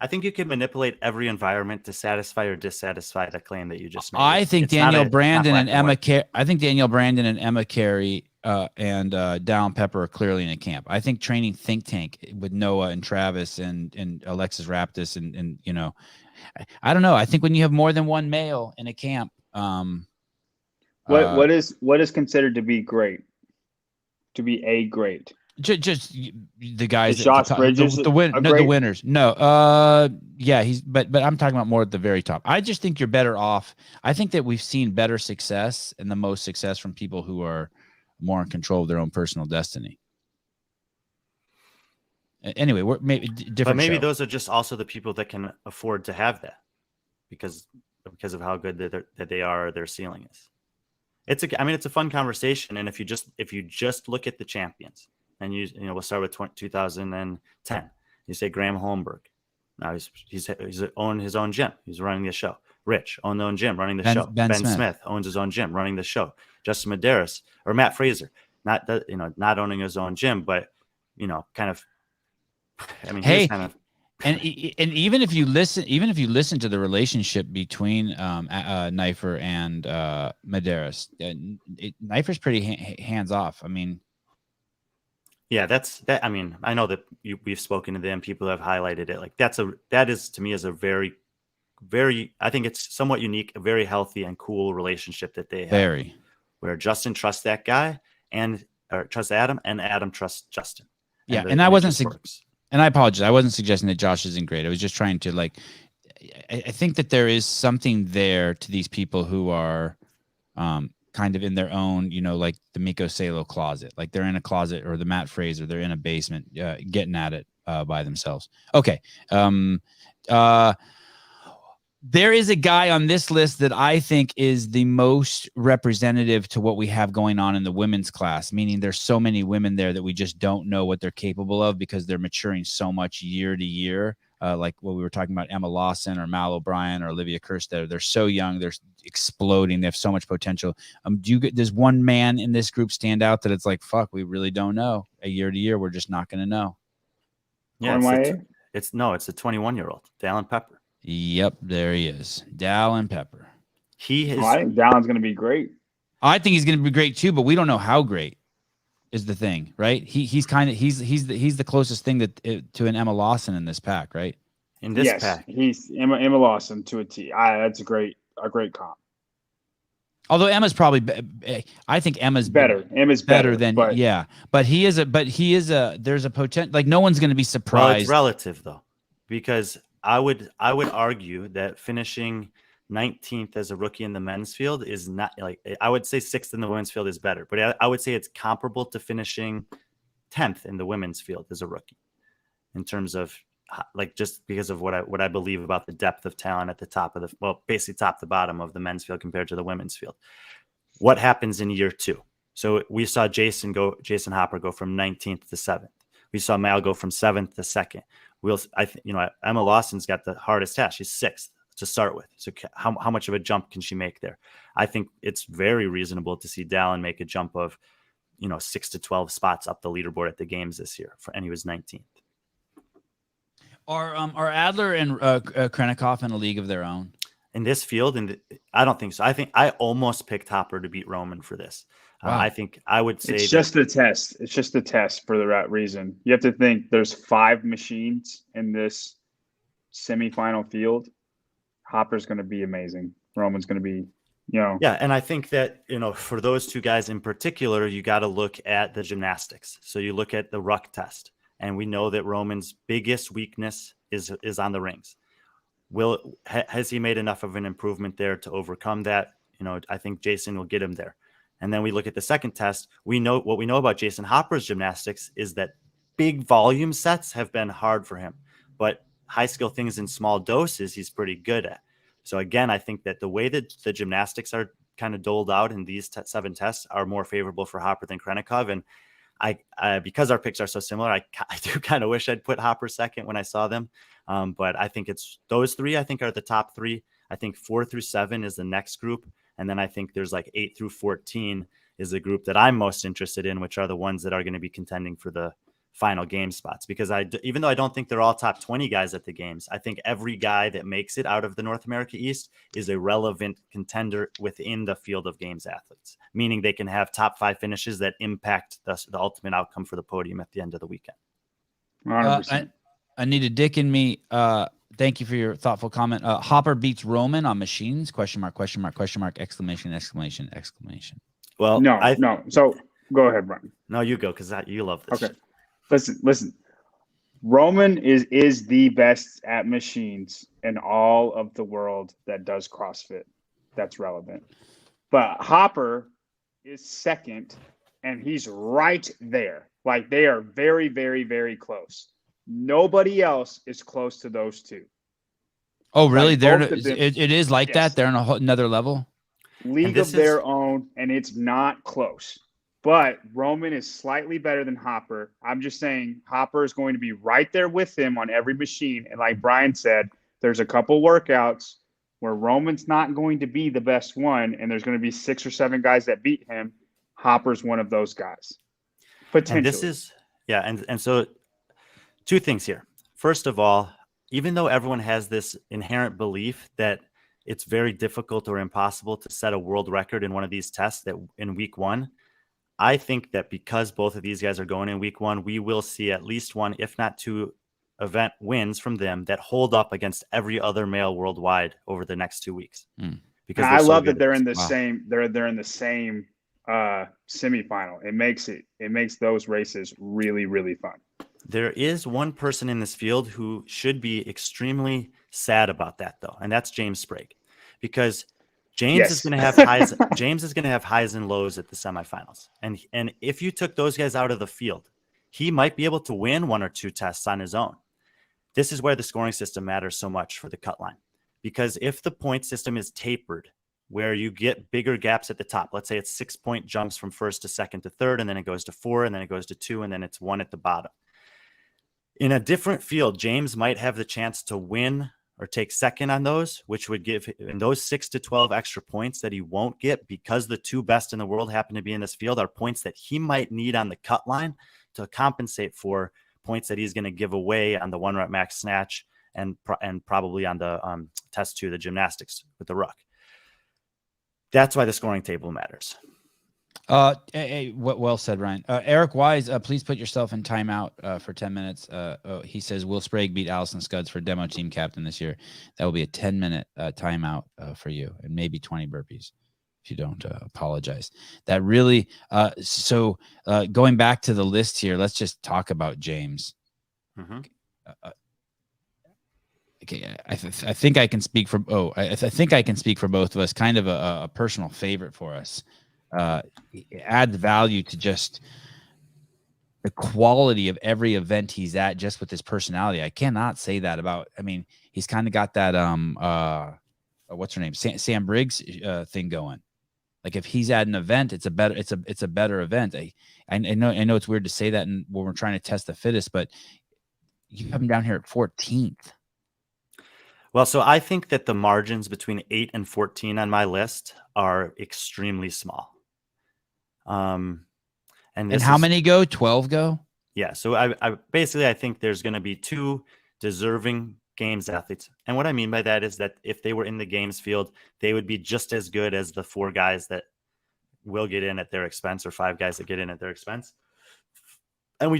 think you could manipulate every environment to satisfy or dissatisfy the claim that you just made. I think Danielle Brandon and Emma Carey and Dallin Pepper are clearly in a camp. I think training Think Tank with Noah and Travis and Alexis Raptis and I don't know. I think when you have more than one male in a camp, what is considered to be great? To be a great? Just the guys, Josh Bridges, the winners. No, yeah, but I'm talking about more at the very top. I just think you're better off. I think that we've seen better success and the most success from people who are more in control of their own personal destiny. Anyway, we're maybe different. But maybe show. those are just also the people that can afford to have that because of how good that they are, or their ceiling is. It's a fun conversation. And if you just look at the champions and we'll start with 2010, you say Graham Holmberg. Now he's owned his own gym. He's running the show. Rich owned his own gym, running the show. Ben Smith owns his own gym, running the show. Justin Medeiros or Matt Fraser, not owning his own gym, but kind of. I mean, hey, kind of. and even if you listen to the relationship between Knifer and Medeiros, Knifer's pretty hands off. I mean, yeah, that's that. I mean, I know that we've spoken to them. People have highlighted it. Like that is to me is a very, very. I think it's somewhat unique, a very healthy and cool relationship that they have. Where Justin trusts that guy or trusts Adam, and Adam trusts Justin. Yeah, and I wasn't. And I apologize. I wasn't suggesting that Josh isn't great. I was just trying to I think that there is something there to these people who are kind of in their own, like the Miko Salo closet. Like they're in a closet, or the Matt Fraser, they're in a basement getting at it by themselves. Okay. There is a guy on this list that I think is the most representative to what we have going on in the women's class, meaning there's so many women there that we just don't know what they're capable of because they're maturing so much year to year. Like what we were talking about, Emma Lawson or Mal O'Brien or Olivia Kerstetter. They're so young. They're exploding. They have so much potential. Does one man in this group stand out that it's like, fuck, we really don't know. A year to year, we're just not going to know. Yeah, it's a 21-year-old, Dallin Pepper. Yep, there he is, Dallin Pepper. I think Dallin's going to be great. I think he's going to be great too, but we don't know how great is the thing, right? He's the closest thing to an Emma Lawson in this pack, right? In this pack, he's Emma Lawson to a T. That's a great comp. Although Emma's probably, I think Emma's better. Emma's better than but he is there's a potential. Like no one's going to be surprised. Well, it's relative though, because I would argue that finishing 19th as a rookie in the men's field is not I would say 6th in the women's field is better, but I would say it's comparable to finishing 10th in the women's field as a rookie in terms of just because of what I believe about the depth of talent at the top of basically top to bottom of the men's field compared to the women's field. What happens in year 2? So we saw Jason Hopper go from 19th to 7th. We saw Mal go from 7th to 2nd. Emma Lawson's got the hardest task. She's 6th to start with. So how much of a jump can she make there? I think it's very reasonable to see Dallin make a jump of, 6 to 12 spots up the leaderboard at the games this year. And he was 19th. Are Adler and Krennikov in a league of their own in this field? And I don't think so. I think I almost picked Hopper to beat Roman for this. Wow. I think I would say it's just a test. It's just a test for the right reason. You have to think there's 5 machines in this semifinal field. Hopper's going to be amazing. Roman's going to be, Yeah, and I think that, for those two guys in particular, you got to look at the gymnastics. So you look at the ruck test, and we know that Roman's biggest weakness is on the rings. Has he made enough of an improvement there to overcome that? I think Jason will get him there. And then we look at the second test. We know what we know about Jason Hopper's gymnastics is that big volume sets have been hard for him, but high skill things in small doses, he's pretty good at. So again, I think that the way that the gymnastics are kind of doled out in these 7 tests are more favorable for Hopper than Krennikov. And I because our picks are so similar, I do kind of wish I'd put Hopper second when I saw them. But I think it's those 3, I think, are the top 3. I think 4 through 7 is the next group. And then I think there's 8 through 14 is the group that I'm most interested in, which are the ones that are going to be contending for the final game spots. Because even though I don't think they're all top 20 guys at the games, I think every guy that makes it out of the North America East is a relevant contender within the field of games athletes, meaning they can have top 5 finishes that impact the ultimate outcome for the podium at the end of the weekend. 100%. Anita Dick and me, thank you for your thoughtful comment. Hopper beats Roman on machines? ? Exclamation. Well, no. So go ahead, Brian. No, you go, because you love this. Okay. Listen. Roman is the best at machines in all of the world that does CrossFit. That's relevant. But Hopper is second, and he's right there. Like they are very, very, very close. Nobody else is close to those two. Oh, really? Like, They're both of them- it is like Yes. that. They're on another level. League this of their own, and it's not close. But Roman is slightly better than Hopper. I'm just saying Hopper is going to be right there with him on every machine. And like Brian said, there's a couple workouts where Roman's not going to be the best one, and there's going to be 6 or 7 guys that beat him. Hopper's one of those guys. Potentially. And this is, yeah. And so 2 things here. First of all, even though everyone has this inherent belief that it's very difficult or impossible to set a world record in one of these tests that in week 1, I think that because both of these guys are going in week 1, we will see at least 1, if not 2 event wins from them that hold up against every other male worldwide over the next 2 weeks. Because I so love good that they're at in this. the same they're in the same semifinal. It makes those races really, really fun. There is one person in this field who should be extremely sad about that, though, and that's James Sprague, because James Yes. is going to have highs. James is going to have highs and lows at the semifinals, and if you took those guys out of the field, he might be able to win 1 or 2 tests on his own. This is where the scoring system matters so much for the cut line, because if the point system is tapered, where you get bigger gaps at the top, let's say it's 6-point jumps from first to second to third, and then it goes to 4, and then it goes to 2, and then it's 1 at the bottom. In a different field, James might have the chance to win or take second on those, which would give him those 6 to 12 extra points that he won't get because the 2 best in the world happen to be in this field are points that he might need on the cut line to compensate for points that he's going to give away on the 1 rep max snatch and probably on the test 2, the gymnastics with the ruck. That's why the scoring table matters. Well said, Ryan. Eric Wise, please put yourself in timeout for 10 minutes. He says, will Sprague beat Allison Scudds for demo team captain this year? That will be a 10-minute timeout for you, and maybe 20 burpees if you don't apologize. That really, so going back to the list here, let's just talk about James. Mm-hmm. Okay, I think I can speak for. I think I can speak for both of us. Kind of a personal favorite for us. Adds value to just the quality of every event he's at, just with his personality. I cannot say that about. I mean, he's kind of got that what's her name, Sam Briggs thing going. Like if he's at an event, it's a better event. I know it's weird to say that when we're trying to test the fittest, but you have him down here at 14th. Well, so I think that the margins between 8 and 14 on my list are extremely small. And how many go? 12 go? Yeah. So I think there's going to be 2 deserving games athletes. And what I mean by that is that if they were in the games field, they would be just as good as the 4 guys that will get in at their expense, or 5 guys that get in at their expense. And we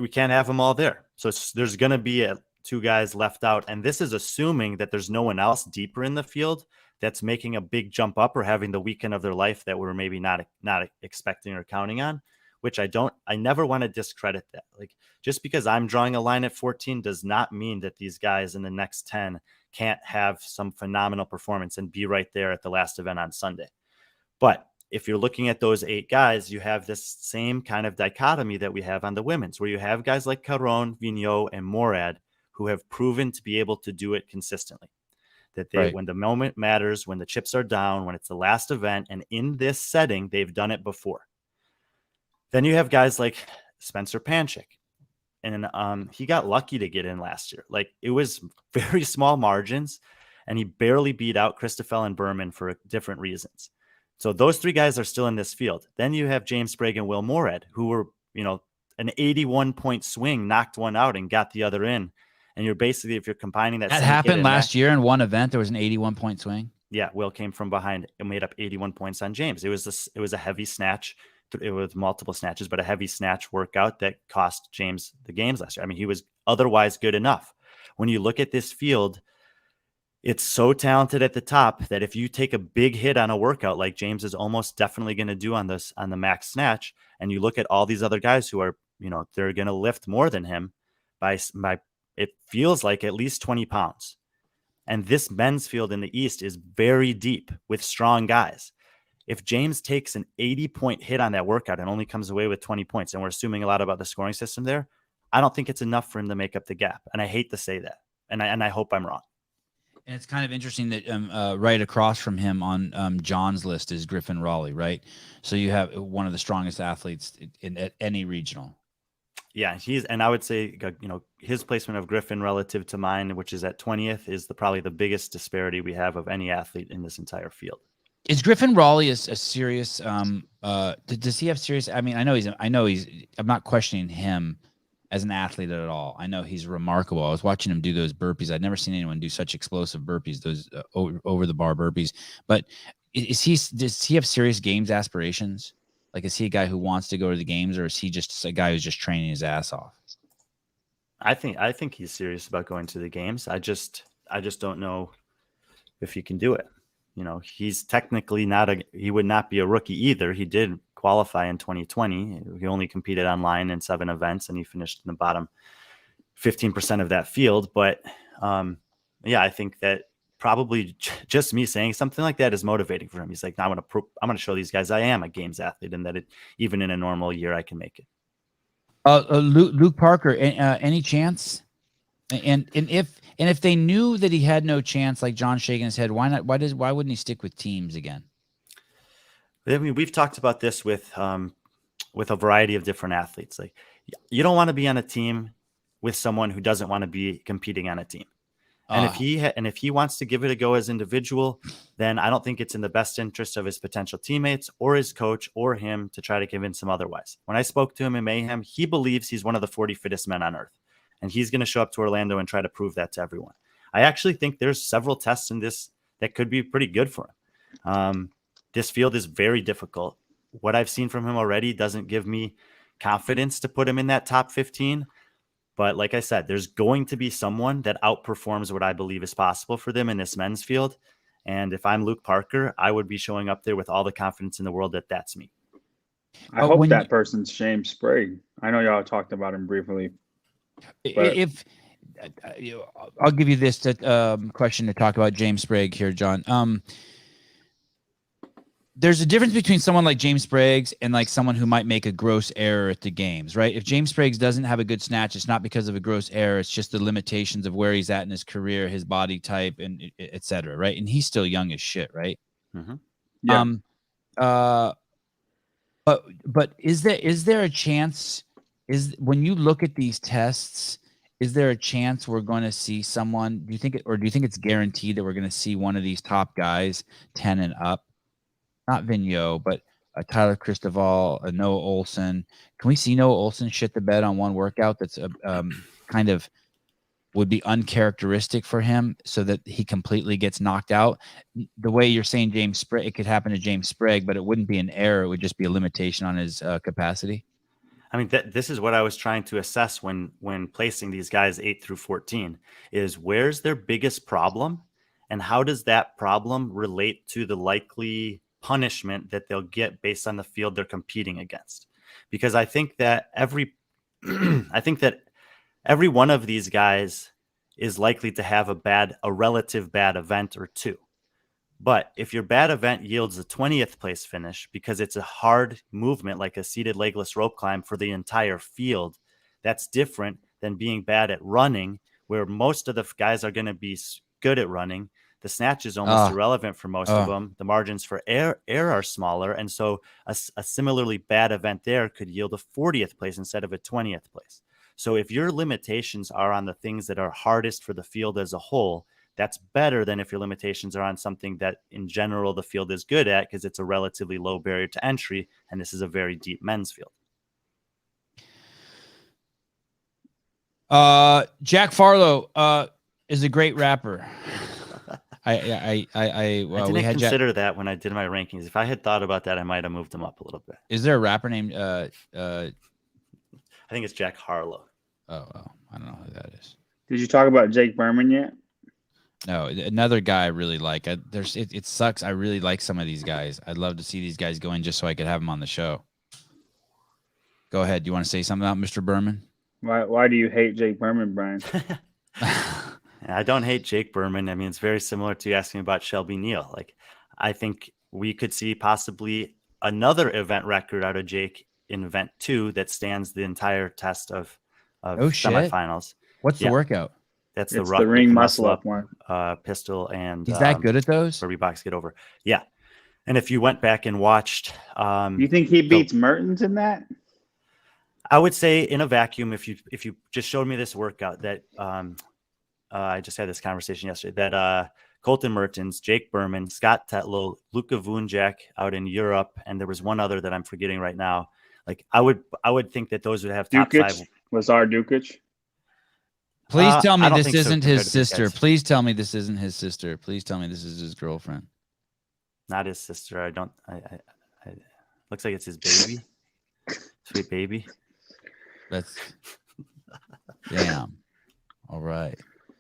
can't have them all there. So there's going to be 2 guys left out. And this is assuming that there's no one else deeper in the field that's making a big jump up or having the weekend of their life that we're maybe not expecting or counting on, which I never want to discredit that. Like, just because I'm drawing a line at 14 does not mean that these guys in the next 10 can't have some phenomenal performance and be right there at the last event on Sunday. But if you're looking at those 8 guys, you have this same kind of dichotomy that we have on the women's, where you have guys like Caron, Vigneault, and Morad who have proven to be able to do it consistently. That they, when the moment matters, when the chips are down, when it's the last event, and in this setting, they've done it before. Then you have guys like Spencer Panchik, and he got lucky to get in last year. Like, it was very small margins, and he barely beat out Christoffel and Berman for different reasons. So those 3 guys are still in this field. Then you have James Sprague and Will Morad, who were, an 81-point swing, knocked one out and got the other in. And you're basically, if you're combining that happened last year in one event, there was an 81-point swing. Yeah, Will came from behind and made up 81 points on James. It was a heavy snatch. It was multiple snatches, but a heavy snatch workout that cost James the games last year. I mean, he was otherwise good enough. When you look at this field, it's so talented at the top that if you take a big hit on a workout like James is almost definitely going to do on the max snatch, and you look at all these other guys who are, they're going to lift more than him by it feels like at least 20 pounds. And this men's field in the East is very deep with strong guys. If James takes an 80-point hit on that workout and only comes away with 20 points, and we're assuming a lot about the scoring system there, I don't think it's enough for him to make up the gap. And I hate to say that. And I hope I'm wrong. And it's kind of interesting that right across from him on John's list is Griffin Raleigh, right? So you have one of the strongest athletes at any regional. Yeah, and I would say, his placement of Griffin relative to mine, which is at 20th, is probably the biggest disparity we have of any athlete in this entire field. Is Griffin Raleigh a serious? Does he have serious? I mean, I know he's. I'm not questioning him as an athlete at all. I know he's remarkable. I was watching him do those burpees. I'd never seen anyone do such explosive burpees, those over the bar burpees. But does he have serious games aspirations? Like, is he a guy who wants to go to the games, or is he just a guy who's just training his ass off? I think he's serious about going to the games. I just don't know if he can do it. He's technically he would not be a rookie either. He did qualify in 2020. He only competed online in 7 events, and he finished in the bottom 15% of that field. But I think that probably just me saying something like that is motivating for him. He's like, I'm going to show these guys I am a games athlete, and that even in a normal year, I can make it. Luke Parker, any chance? And if they knew that he had no chance, like John shaking his head, why not? Why wouldn't he stick with teams again? I mean, we've talked about this with a variety of different athletes. Like, you don't want to be on a team with someone who doesn't want to be competing on a team. And if he wants to give it a go as individual, then I don't think it's in the best interest of his potential teammates or his coach or him to try to convince him otherwise. When I spoke to him in Mayhem, he believes he's one of the 40 fittest men on earth. And he's going to show up to Orlando and try to prove that to everyone. I actually think there's several tests in this that could be pretty good for him. This field is very difficult. What I've seen from him already doesn't give me confidence to put him in that top 15. But like I said, there's going to be someone that outperforms what I believe is possible for them in this men's field. And if I'm Luke Parker, I would be showing up there with all the confidence in the world that that's me. I hope that person's James Sprague. I know y'all talked about him briefly. If I'll give you this question to talk about James Sprague here, John. There's a difference between someone like James Sprague and like someone who might make a gross error at the games, right? If James Sprague doesn't have a good snatch, it's not because of a gross error. It's just the limitations of where he's at in his career, his body type, and et cetera, right? And he's still young as shit, right? Mm-hmm. Yeah. But is there a chance? When you look at these tests, is there a chance we're going to see someone? Do you think it's guaranteed that we're going to see one of these top guys 10 and up? Not Vigneault, but Tyler Christoval, Noah Olson. Can we see Noah Olson shit the bed on one workout that's kind of would be uncharacteristic for him, so that he completely gets knocked out? The way you're saying James Sprague, it could happen to James Sprague, but it wouldn't be an error. It would just be a limitation on his capacity. I mean, this is what I was trying to assess when placing these guys 8 through 14 is where's their biggest problem, and how does that problem relate to the likely punishment that they'll get based on the field they're competing against? Because I think that every one of these guys is likely to have a relative bad event or two. But if your bad event yields a 20th place finish because it's a hard movement like a seated legless rope climb for the entire field, that's different than being bad at running, where most of the guys are going to be good at running. The snatch is almost irrelevant for most of them. The margins for air are smaller. And so a similarly bad event there could yield a 40th place instead of a 20th place. So if your limitations are on the things that are hardest for the field as a whole, that's better than if your limitations are on something that in general the field is good at, because it's a relatively low barrier to entry. And this is a very deep men's field. Jack Farlow is a great rapper. I didn't consider that when I did my rankings. If I had thought about that, I might have moved him up a little bit. Is there a rapper named I think it's Jack Harlow. Oh, I don't know who that is. Did you talk about Jake Berman yet? No, another guy I really like. It sucks. I really like some of these guys. I'd love to see these guys go in just so I could have them on the show. Go ahead. Do you want to say something about Mr. Berman? Why do you hate Jake Berman, Brian? I don't hate Jake Berman. I mean, it's very similar to you asking about Shelby Neal. Like, I think we could see possibly another event record out of Jake in event 2 that stands the entire test of Oh, shit. semifinals. What's the workout? That's It's ruck the ring with muscle up one. pistol, and He's that good at those? Kirby box get over. Yeah. And if you went back and watched, You think he beats Mertens in that? I would say in a vacuum, if you just showed me this workout that I just had this conversation yesterday, that Colton Mertens, Jake Berman, Scott Tetlow, Luka Vunjak out in Europe, and there was one other that I'm forgetting right now. Like, I would think that those would have top Dukic? 5. Lazar Dukic? Please tell me I don't this think so isn't compared his to these sister. guys. Please tell me this isn't his sister. Please tell me this is his girlfriend. Not his sister. I looks like it's his baby. Sweet baby. That's damn. All right.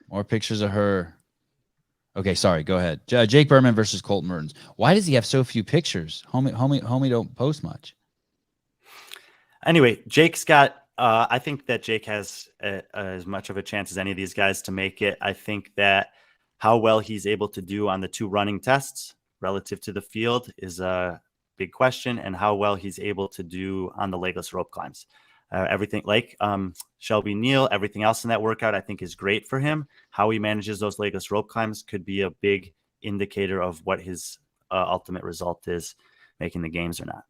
More pictures of her. Okay, sorry. Go ahead. Jake Berman versus Colton Mertens. Why does he have so few pictures? Homie don't post much. Anyway, Jake's got. I think that Jake has as much of a chance as any of these guys to make it. I think that how well he's able to do on the 2 running tests relative to the field is a big question, and how well he's able to do on the legless rope climbs. Everything like Shelby Neal, everything else in that workout, I think is great for him. How he manages those legless rope climbs could be a big indicator of what his ultimate result is, making the games or not.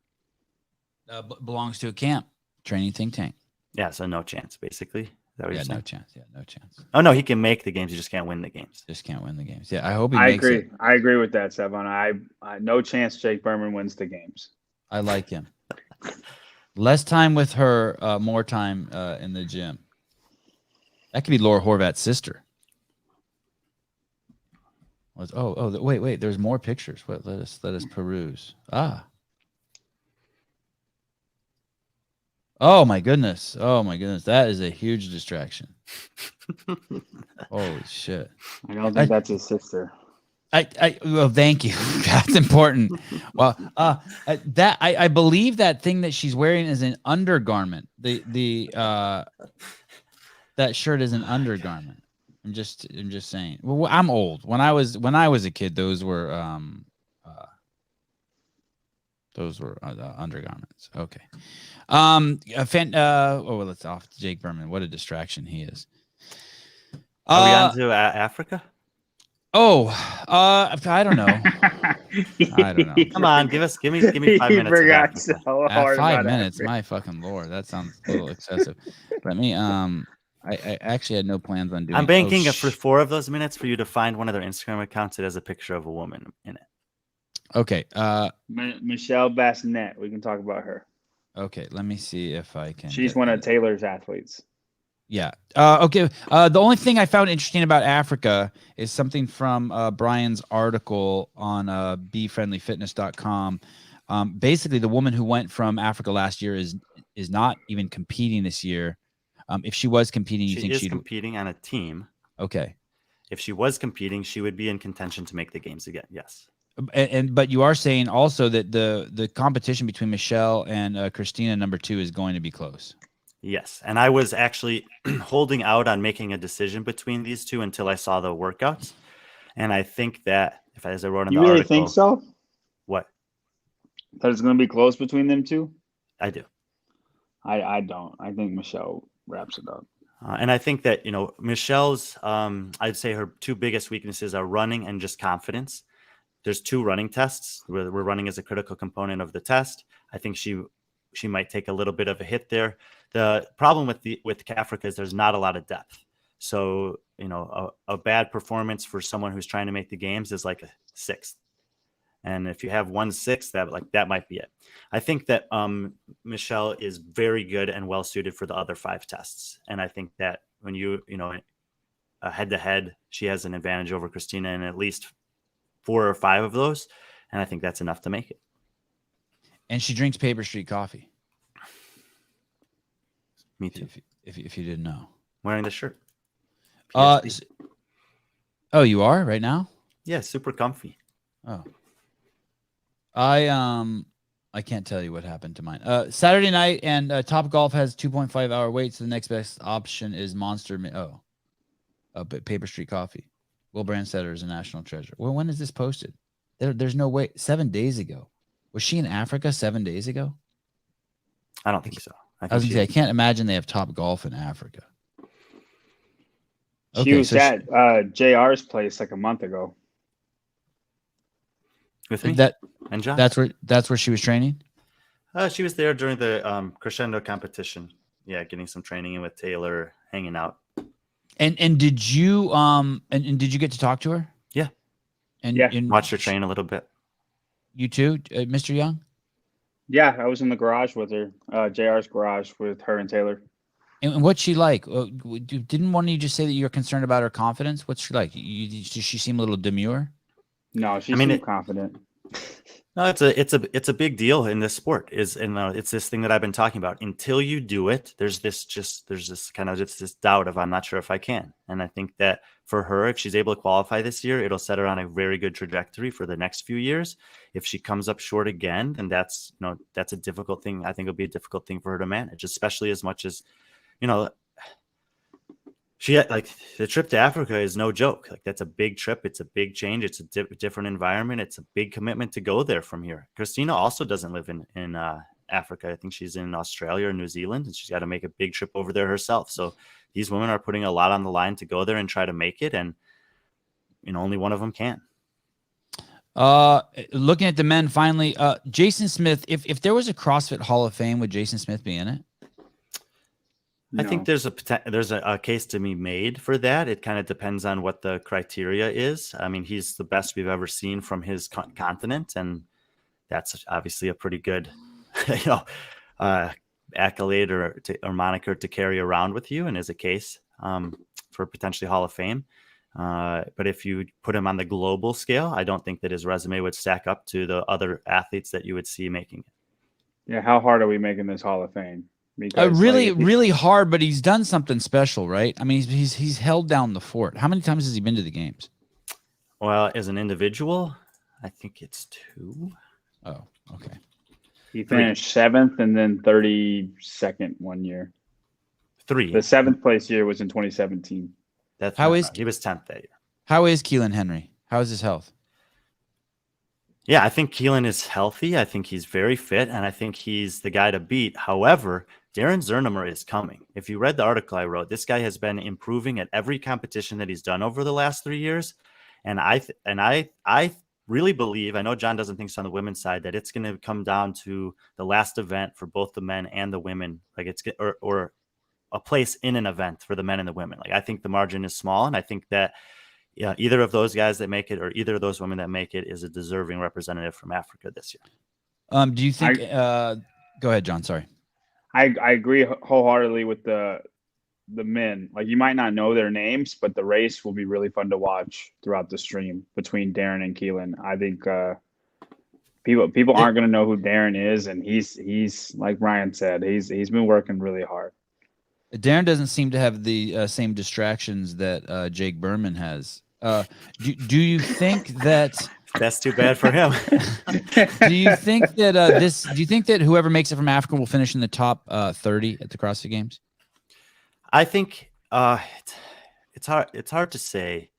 Belongs to a camp, training think tank. Yeah, so no chance, basically. Is that what you're saying? No chance. Yeah, no chance. Oh no, he can make the games. He just can't win the games. Just can't win the games. Yeah, I hope he I makes agree. it. I agree with that, Sevan. I no chance Jake Berman wins the games. I like him. Less time with her, more time in the gym. That could be Laura Horvat's sister. Wait. There's more pictures. What? Let us peruse. Oh my goodness. That is a huge distraction. Holy shit. I don't think that's his sister. Well, thank you. That's important. Well, I believe that thing that she's wearing is an undergarment. That shirt is an undergarment. I'm just saying. Well, I'm old. When I was a kid, those were undergarments. Okay. Let's off to Jake Berman. What a distraction he is. Are we on to Africa? I don't know. I don't know. Come on, give me 5 minutes. Forgot so hard 5 minutes. Africa. My fucking Lord, that sounds a little excessive. Let me. I actually had no plans on doing. I'm banking for 4 of those minutes for you to find one of their Instagram accounts that has a picture of a woman in it. Okay. Michelle Bassinet. We can talk about her. Okay. Let me see if I can. She's one of Taylor's athletes. Yeah. Okay. The only thing I found interesting about Africa is something from Brian's article on BeFriendlyFitness.com. Basically, the woman who went from Africa last year is not even competing this year. If she was competing, you think she'd competing on a team? Okay. If she was competing, she would be in contention to make the games again. Yes. But you are saying also that the competition between Michelle and Christina number 2 is going to be close. Yes, and I was actually holding out on making a decision between these two until I saw the workouts, and I think that as I wrote in the article, you really think so? What? That it's going to be close between them two? I do. I don't. I think Michelle wraps it up. And I think that Michelle's, I'd say her 2 biggest weaknesses are running and just confidence. There's 2 running tests where we're running as a critical component of the test. I think she might take a little bit of a hit there. The problem with Africa is there's not a lot of depth. So, a bad performance for someone who's trying to make the games is like a 6th. And if you have 1/6, that might be it. I think that Michelle is very good and well suited for the other 5 tests. And I think that when head to head, she has an advantage over Christina in at least 4 or 5 of those. And I think that's enough to make it. And she drinks Paper Street coffee. Me too. If you didn't know. Wearing the shirt. You are right now? Yeah, super comfy. Oh. I I can't tell you what happened to mine. Saturday night, and Top Golf has 2.5 hour wait, so the next best option is Monster. But Paper Street Coffee. Will Brandsetter is a national treasure. Well, when is this posted? There's no way. 7 days ago. Was she in Africa 7 days ago? I don't think so. I was gonna say I can't imagine they have Top Golf in Africa. She was at JR's place like a month ago. With me? And John? That's where she was training? She was there during the crescendo competition. Yeah, getting some training in with Taylor, hanging out. And did you did you get to talk to her? Yeah. And watch her train a little bit. You too, Mr. Young? Yeah, I was in the garage with her, JR's garage with her and Taylor. And what's she like? Didn't one of you just say that you're concerned about her confidence? What's she like? Does she seem a little demure? No, she seems confident. No, it's a big deal in this sport. It's this thing that I've been talking about. Until you do it, there's this doubt of I'm not sure if I can. And I think that for her, if she's able to qualify this year, it'll set her on a very good trajectory for the next few years. If she comes up short again, then that's a difficult thing. I think it'll be a difficult thing for her to manage, especially as much as, she had, the trip to Africa is no joke. That's a big trip. It's a big change. It's a different environment. It's a big commitment to go there from here. Christina also doesn't live in Africa. I think she's in Australia or New Zealand, and she's got to make a big trip over there herself. So these women are putting a lot on the line to go there and try to make it. And, only one of them can. Looking at the men finally, Jason Smith, if there was a CrossFit Hall of Fame, would Jason Smith be in it? No. I think there's a case to be made for that. It kind of depends on what the criteria is. I mean, he's the best we've ever seen from his continent, and that's obviously a pretty good, accolade or moniker to carry around with you, and is a case for potentially Hall of Fame. But if you put him on the global scale, I don't think that his resume would stack up to the other athletes that you would see making it. Yeah, how hard are we making this Hall of Fame? Because really hard, but he's done something special, right? I mean, he's held down the fort. How many times has he been to the games? Well, as an individual, I think it's 2. Oh, okay. He finished 7th and then 32nd one year. 3. The 7th place year was in 2017. He was 10th that year. How is Keelan Henry? How is his health? Yeah, I think Keelan is healthy. I think he's very fit, and I think he's the guy to beat. However, Darren Zernemer is coming. If you read the article I wrote, this guy has been improving at every competition that he's done over the last 3 years. And I really believe, I know John doesn't think so on the women's side, that it's going to come down to the last event for both the men and the women. Or a place in an event for the men and the women. I think the margin is small, and I think that either of those guys that make it or either of those women that make it is a deserving representative from Africa this year. Do you think? Go ahead, John. Sorry. I agree wholeheartedly with the men. You might not know their names, but the race will be really fun to watch throughout the stream between Darren and Keelan. I think people aren't going to know who Darren is, and he's like Ryan said, he's been working really hard. Darren doesn't seem to have the same distractions that Jake Berman has. Do you think that? That's too bad for him. Do you think that Do you think that whoever makes it from Africa will finish in the top 30 at the CrossFit Games? I think it's hard. It's hard to say.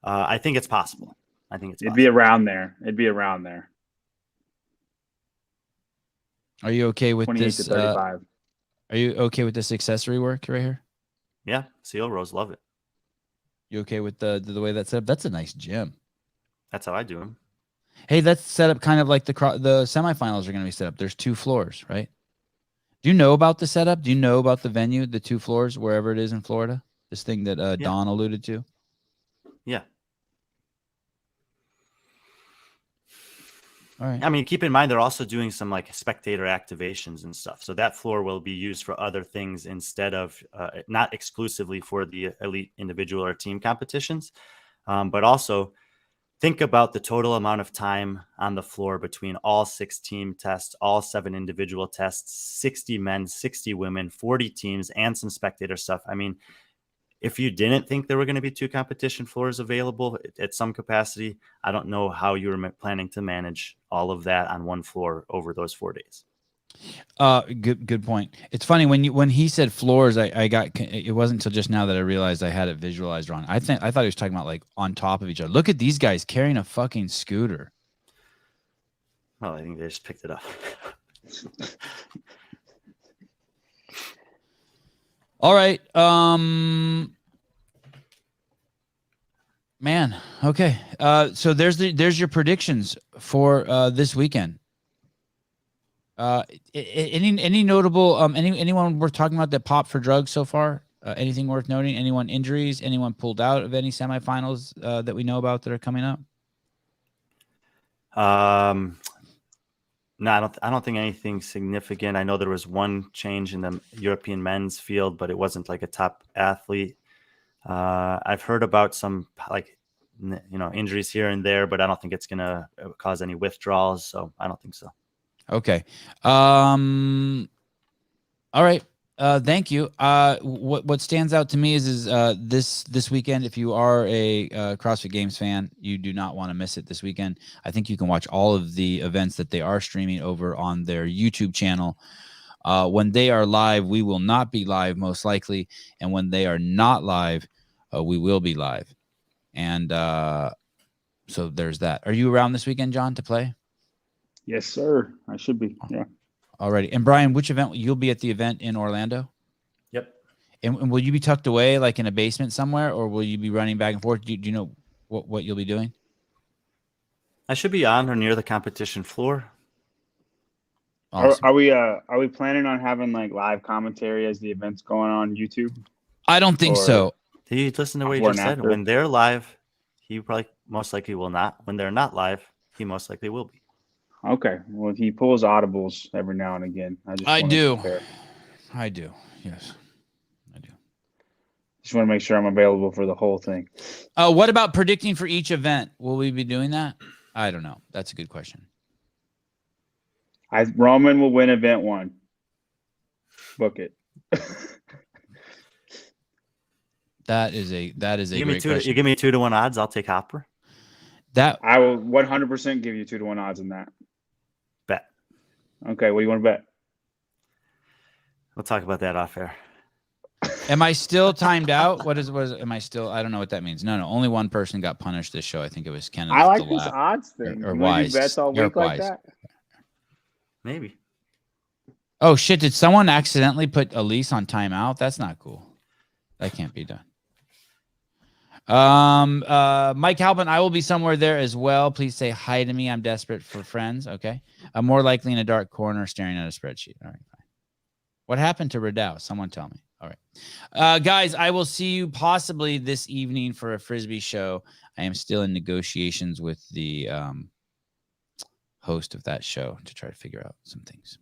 I think it's possible. It'd be around there. It'd be around there. Are you okay with 28 this? To 35. Are you okay with this accessory work right here? Yeah, Seal Rose, love it. You okay with the way that's set up? That's a nice gym. That's how I do them. Hey, that's set up kind of like the semifinals are going to be set up. There's 2 floors, right? Do you know about the setup? Do you know about the venue, the 2 floors, wherever it is in Florida? This thing that Don alluded to? Yeah. All right. I mean, keep in mind, they're also doing some spectator activations and stuff. So that floor will be used for other things instead of not exclusively for the elite individual or team competitions, but also think about the total amount of time on the floor between all 6 team tests, all 7 individual tests, 60 men, 60 women, 40 teams, and some spectator stuff. I mean, if you didn't think there were going to be 2 competition floors available at some capacity, I don't know how you were planning to manage all of that on one floor over those 4 days. Good point. It's funny when he said floors, it wasn't until just now that I realized I had it visualized wrong. I thought he was talking about like on top of each other. Look at these guys carrying a fucking scooter. Well, I think they just picked it up. All right. Man. Okay. So there's your predictions for this weekend. Any notable anyone worth talking about that popped for drugs so far? Anything worth noting? Anyone injuries? Anyone pulled out of any semifinals that we know about that are coming up? No, I don't think anything significant. I know there was one change in the European men's field, but it wasn't like a top athlete. I've heard about some injuries here and there, but I don't think it's going to cause any withdrawals. So I don't think so. Okay. All right. Thank you. What stands out to me is this weekend, if you are a CrossFit Games fan, you do not want to miss it this weekend. I think you can watch all of the events that they are streaming over on their YouTube channel. When they are live, we will not be live most likely. And when they are not live, we will be live. And so there's that. Are you around this weekend, John, to play? Yes, sir. I should be. Yeah. Alrighty. And Brian, which event? You'll be at the event in Orlando? Yep. And will you be tucked away like in a basement somewhere, or will you be running back and forth? Do you know what you'll be doing? I should be on or near the competition floor. Awesome. Are we planning on having like live commentary as the event's going on YouTube? I don't think so. Did you listen to what he just said? When they're live, he probably most likely will not. When they're not live, he most likely will be. Okay. Well, he pulls audibles every now and again. I do. Yes, I do. Just want to make sure I'm available for the whole thing. What about predicting for each event? Will we be doing that? I don't know. That's a good question. Roman will win event 1. Book it. That is a great question. You give me 2-to-1 odds. I'll take Hopper. That I will 100% give you 2-to-1 odds on that. Bet. Okay, what do you want to bet? We'll talk about that off air. Am I still timed out? Am I still? I don't know what that means. No, only one person got punished this show. I think it was Kenneth. I like this odds thing. Or Wise. Do bets all week like that? Maybe. Oh shit! Did someone accidentally put Elise on timeout? That's not cool. That can't be done. Mike Halpin, I will be somewhere there as well. Please say hi to me. I'm desperate for friends. Okay. I'm more likely in a dark corner staring at a spreadsheet. All right, fine. What happened to Riddell? Someone tell me. All right. Guys, I will see you possibly this evening for a Frisbee show. I am still in negotiations with the host of that show to try to figure out some things.